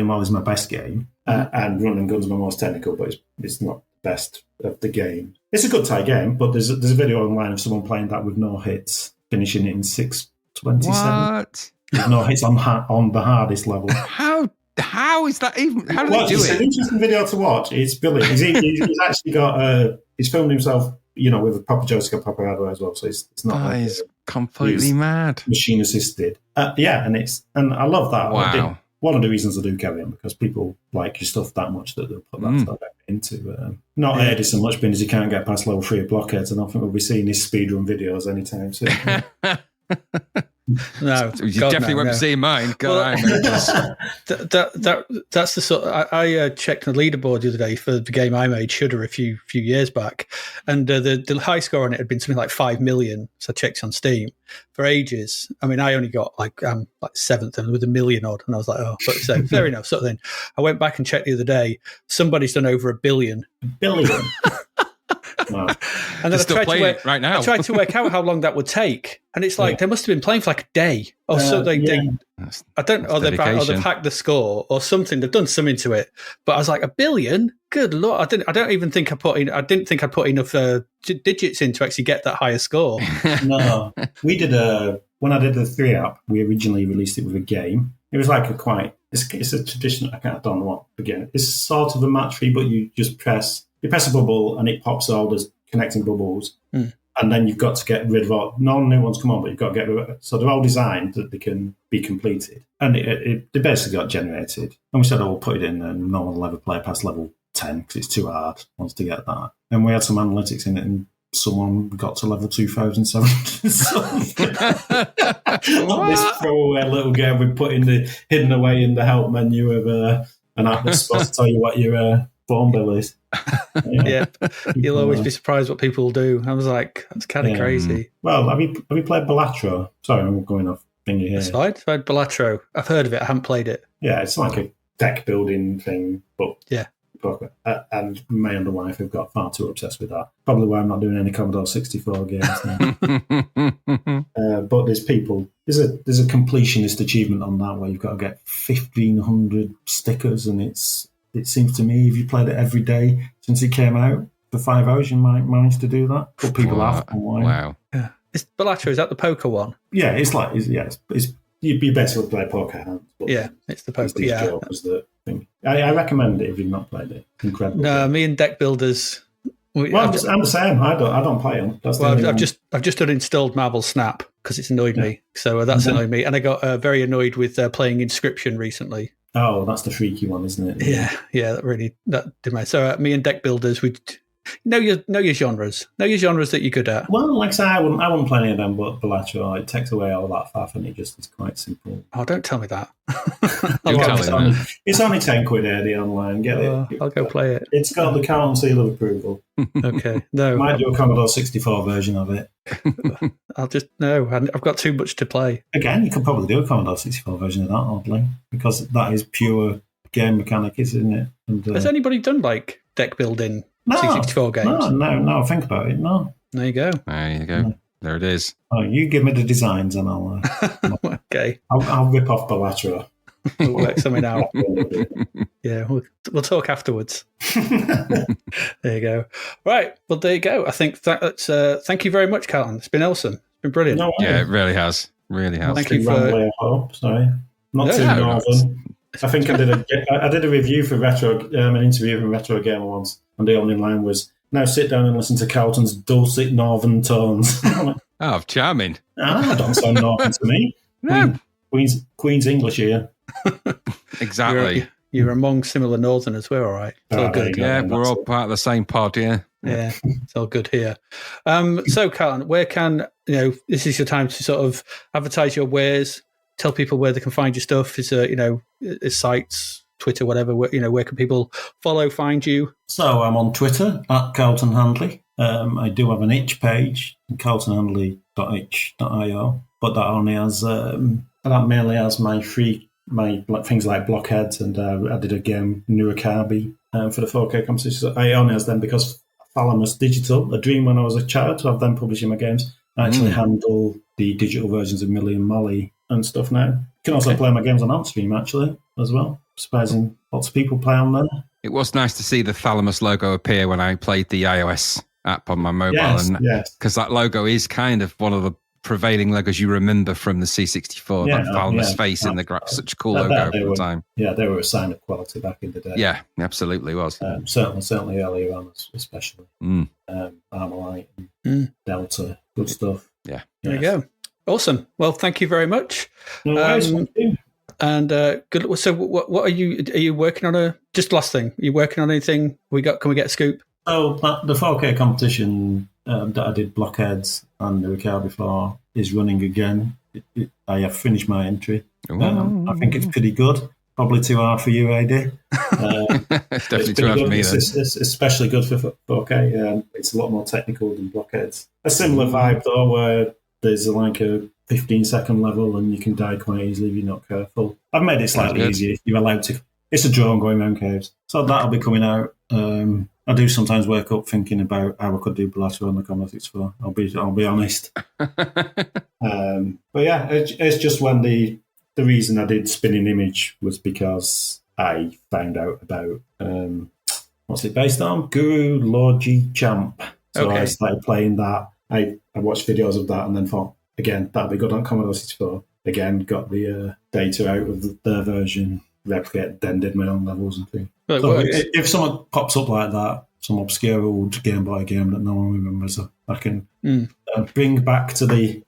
S3: and Molly is my best game, and Run and Gun's my most technical, but it's not the best of the game. It's a good tie game, but there's a video online of someone playing that with no hits, finishing it in 6:27.
S4: What?
S3: No hits on the hardest level.
S4: How is that even? How do they do
S3: it's
S4: it?
S3: It's an interesting video to watch. It's brilliant. He's actually got he's filmed himself, with a proper joystick and proper hardware as well. So it's not.
S4: That is completely mad.
S3: Machine assisted. And I love that.
S4: Wow.
S3: One of the reasons I do carry on, because people like your stuff that much that they'll put that stuff into. Not Eddie so much, because you can't get past level 3 of blockheads. I don't think we'll be seeing his speedrun videos anytime soon.
S2: No,
S4: You
S2: God,
S4: definitely
S2: no,
S4: won't
S2: no.
S4: be seeing mine. God,
S2: Well,
S4: I remember this.
S2: That's the sort. I checked the leaderboard the other day for the game I made, Shudder, a few years back, and the high score on it had been something like 5 million. So I checked on Steam for ages. I mean, I only got like seventh and with 1 million odd, and I was like, oh, but so fair enough. Sort of thing. I went back and checked the other day. Somebody's done over 1 billion.
S3: Billion. Wow.
S2: And then
S4: They're still playing it right now.
S2: I tried to work out how long that would take, and it's like they must have been playing for like a day, or so they I don't know, or they've
S4: dedication.
S2: hacked the score or something. They've done something to it. But I was like, 1 billion? Good lord! I didn't even think I put in. I didn't think I put enough digits in to actually get that higher score.
S3: No, we did when I did the 3 app, we originally released it with a game. It was like it's a traditional. I don't know what again. It's sort of a match 3, but you just press a bubble and it pops all the connecting bubbles, and then you've got to get rid of all. No new ones come on, but you've got to get rid of it. So they're all designed that they can be completed, and they basically got generated. And we said, "Oh, we'll put it in, and no one will ever play past level 10 because it's too hard once to get that." And we had some analytics in it, and someone got to level 2,700. On this throwaway little game we put in the hidden away in the help menu of an app that's supposed to tell you what your phone bill is.
S2: Yeah, you'll always be surprised what people do. I was like, that's kind of crazy.
S3: Well, have you played Balatro? Sorry, I'm going off thingy here.
S2: That's fine. It's fine. Balatro. I've heard of it. I haven't played it.
S3: Yeah, it's like a deck building thing, but
S2: yeah.
S3: And my and wife have got far too obsessed with that. Probably why I'm not doing any Commodore 64 games now. But there's a completionist achievement on that where you've got to get 1,500 stickers, and it seems to me if you played it every day since it came out for 5 hours, you might manage to do that. But people have.
S4: Wow.
S2: Yeah. Is Balatro, is that the poker one?
S3: Yeah, it's you basically play poker hands. But
S2: it's the poker.
S3: Was the thing. I recommend it if you've not played it. Incredible.
S2: No, me and deck builders.
S3: I'm the same. I don't play them.
S2: I've just uninstalled Marble Snap because it's annoyed me. So that's annoyed me, and I got very annoyed with playing Inscription recently.
S3: Oh, that's the freaky one, isn't it?
S2: Yeah, that did my. So me and deck builders, we know your genres, that you're good at.
S3: Well, like I say, I wouldn't play any of them, but Balatro, it takes away all that faff, and it's quite simple.
S2: Oh, don't tell me that.
S3: It's only 10 quid the online. Get it.
S2: I'll go play it.
S3: It's got the Carleton seal of approval.
S2: Okay, no.
S3: Might do a Commodore 64 version of it.
S2: I've got too much to play.
S3: Again, you could probably do a Commodore 64 version of that, oddly, because that is pure game mechanic, isn't it? And,
S2: has anybody done like deck building C64 games?
S3: No, think about it. No.
S2: There you go.
S3: No.
S4: There it is.
S3: Oh, you give me the designs and I'll...
S2: Okay.
S3: I'll rip off Balatro.
S2: We'll work something out. Yeah, we'll talk afterwards. There you go. Right. Well, there you go. I think that's. Thank you very much, Carleton. It's been awesome. It's been brilliant.
S3: No,
S4: yeah, it really has. Really has.
S2: Thank you for.
S3: Sorry, not too northern. I think I did a review for Retro, an interview from Retro Gamer once, and the only line was, "Now sit down and listen to Carleton's dulcet northern tones."
S4: Oh, charming.
S3: I don't sound northern to me.
S4: No.
S3: Queen's English here.
S4: Exactly.
S2: You're among similar northerners. We're all right. It's all good.
S4: Yeah, we're all part of the same pod, yeah.
S2: Yeah, it's all good here. So, Carleton, where can, this is your time to sort of advertise your wares, tell people where they can find your stuff. Is sites, Twitter, whatever, where can people follow, find you?
S3: So I'm on Twitter at Carleton Handley. I do have an itch page, carletonhandley.itch.io, but that mainly has my things like blockheads, and I did a game, Nuakabi, for the 4K competition. So I only has them because Thalamus Digital, a dream when I was a child to have them publishing my games. I actually handle the digital versions of Millie and Molly and stuff now. You can also play my games on Outstream, actually, as well. Surprising, lots of people play on there.
S4: It was nice to see the Thalamus logo appear when I played the iOS app on my mobile. Because that logo is kind of one of the prevailing logos you remember from the C64. That Thalamus face in the such a cool logo at the time.
S3: Yeah, they were a sign of quality back in the day.
S4: Yeah, absolutely was.
S3: Certainly earlier on, especially. Armalite and Delta, good stuff.
S4: Yeah.
S2: There you go. Awesome. Well, thank you very much.
S3: No worries,
S2: and good. So, what are you working on? Just last thing, are you working on anything? Can we get a scoop?
S3: So the 4K competition that I did blockheads and the Ricard before is running again. I have finished my entry.
S4: Ooh.
S3: I think it's pretty good. Probably too hard for you, AD.
S4: It's definitely too hard for me.
S3: It's especially good for 4K. It's a lot more technical than Blockheads. A similar vibe though, where there's like a 15-second level and you can die quite easily if you're not careful. I've made it slightly easier. You're allowed to. It's a drone going around caves, so that'll be coming out. I do sometimes wake up thinking about how I could do Blatter on the Commodore 64. I'll be honest. But yeah, it's just when the reason I did Spinning Image was because I found out about what's it based on? Guru Lord G Champ. So I started playing that. I watched videos of that and then thought, again, that'd be good on Commodore 64. Again, got the data out of their version, replicated, then did my own levels and things.
S2: Well,
S3: So if someone pops up like that, some obscure old Game Boy game that no one remembers, I can bring back to the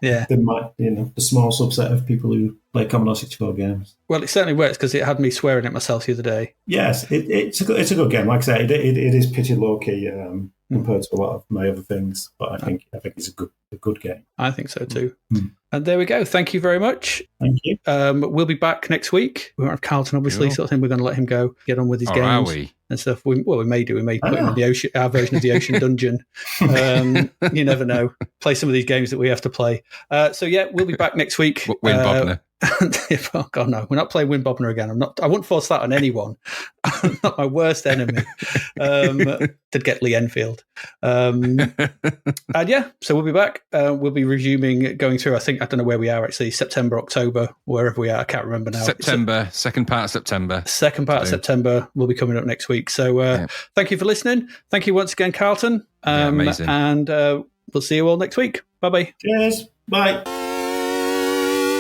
S3: the small subset of people who play Commodore 64 games.
S2: Well, it certainly works because it had me swearing at myself the other day.
S3: Yes, it's a good game. Like I said, it is pretty low key compared to a lot of my other things, but I think it's a good game.
S2: I think so too. And there we go. Thank you very much.
S3: Thank you.
S2: We'll be back next week. We won't have Carleton, obviously, sort of thing. We're going to let him go, get on with his games.
S4: Are we?
S2: And stuff. We may do. We may put him in the ocean, our version of the Ocean Dungeon. You never know. Play some of these games that we have to play. So yeah, we'll be back next week.
S4: Win Bobner.
S2: Oh God, no! We're not playing Win Bobner again. I wouldn't force that on anyone. I'm not my worst enemy. To get Lee Enfield. And yeah, so we'll be back. We'll be resuming going through. I don't know where we are actually. September, October, wherever we are. I can't remember now.
S4: September, second part of September.
S2: Second part of September will be coming up next week. So thank you for listening. Thank you once again, Carleton.
S4: Amazing.
S2: And we'll see you all next week. Bye-bye.
S3: Cheers. Bye.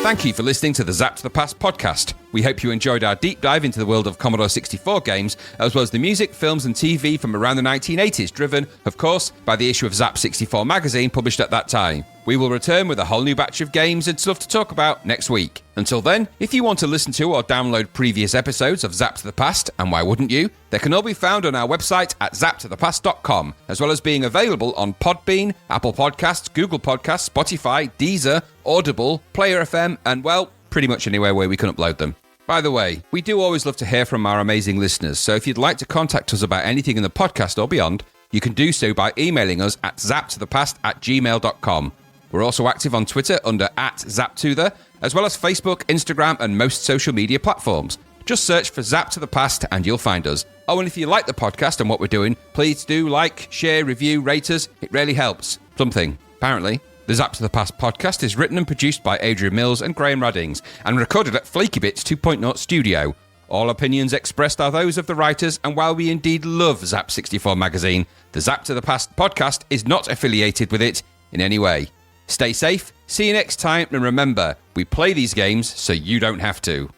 S4: Thank you for listening to the Zapped to the Past podcast. We hope you enjoyed our deep dive into the world of Commodore 64 games, as well as the music, films and TV from around the 1980s, driven, of course, by the issue of Zapped 64 magazine published at that time. We will return with a whole new batch of games and stuff to talk about next week. Until then, if you want to listen to or download previous episodes of Zapped to the Past, and why wouldn't you, they can all be found on our website at zappedtothepast.com, as well as being available on Podbean, Apple Podcasts, Google Podcasts, Spotify, Deezer, Audible, Player FM, and, well, pretty much anywhere where we can upload them. By the way, we do always love to hear from our amazing listeners, so if you'd like to contact us about anything in the podcast or beyond, you can do so by emailing us at zappedtothepast@gmail.com. We're also active on Twitter under @ZapTother, as well as Facebook, Instagram, and most social media platforms. Just search for Zapped to the Past and you'll find us. Oh, and if you like the podcast and what we're doing, please do like, share, review, rate us. It really helps. Something, apparently. The Zapped to the Past podcast is written and produced by Adrian Mills and Graham Raddings and recorded at Flaky Bits 2.0 Studio. All opinions expressed are those of the writers, and while we indeed love Zap 64 magazine, the Zapped to the Past podcast is not affiliated with it in any way. Stay safe, see you next time, and remember, we play these games so you don't have to.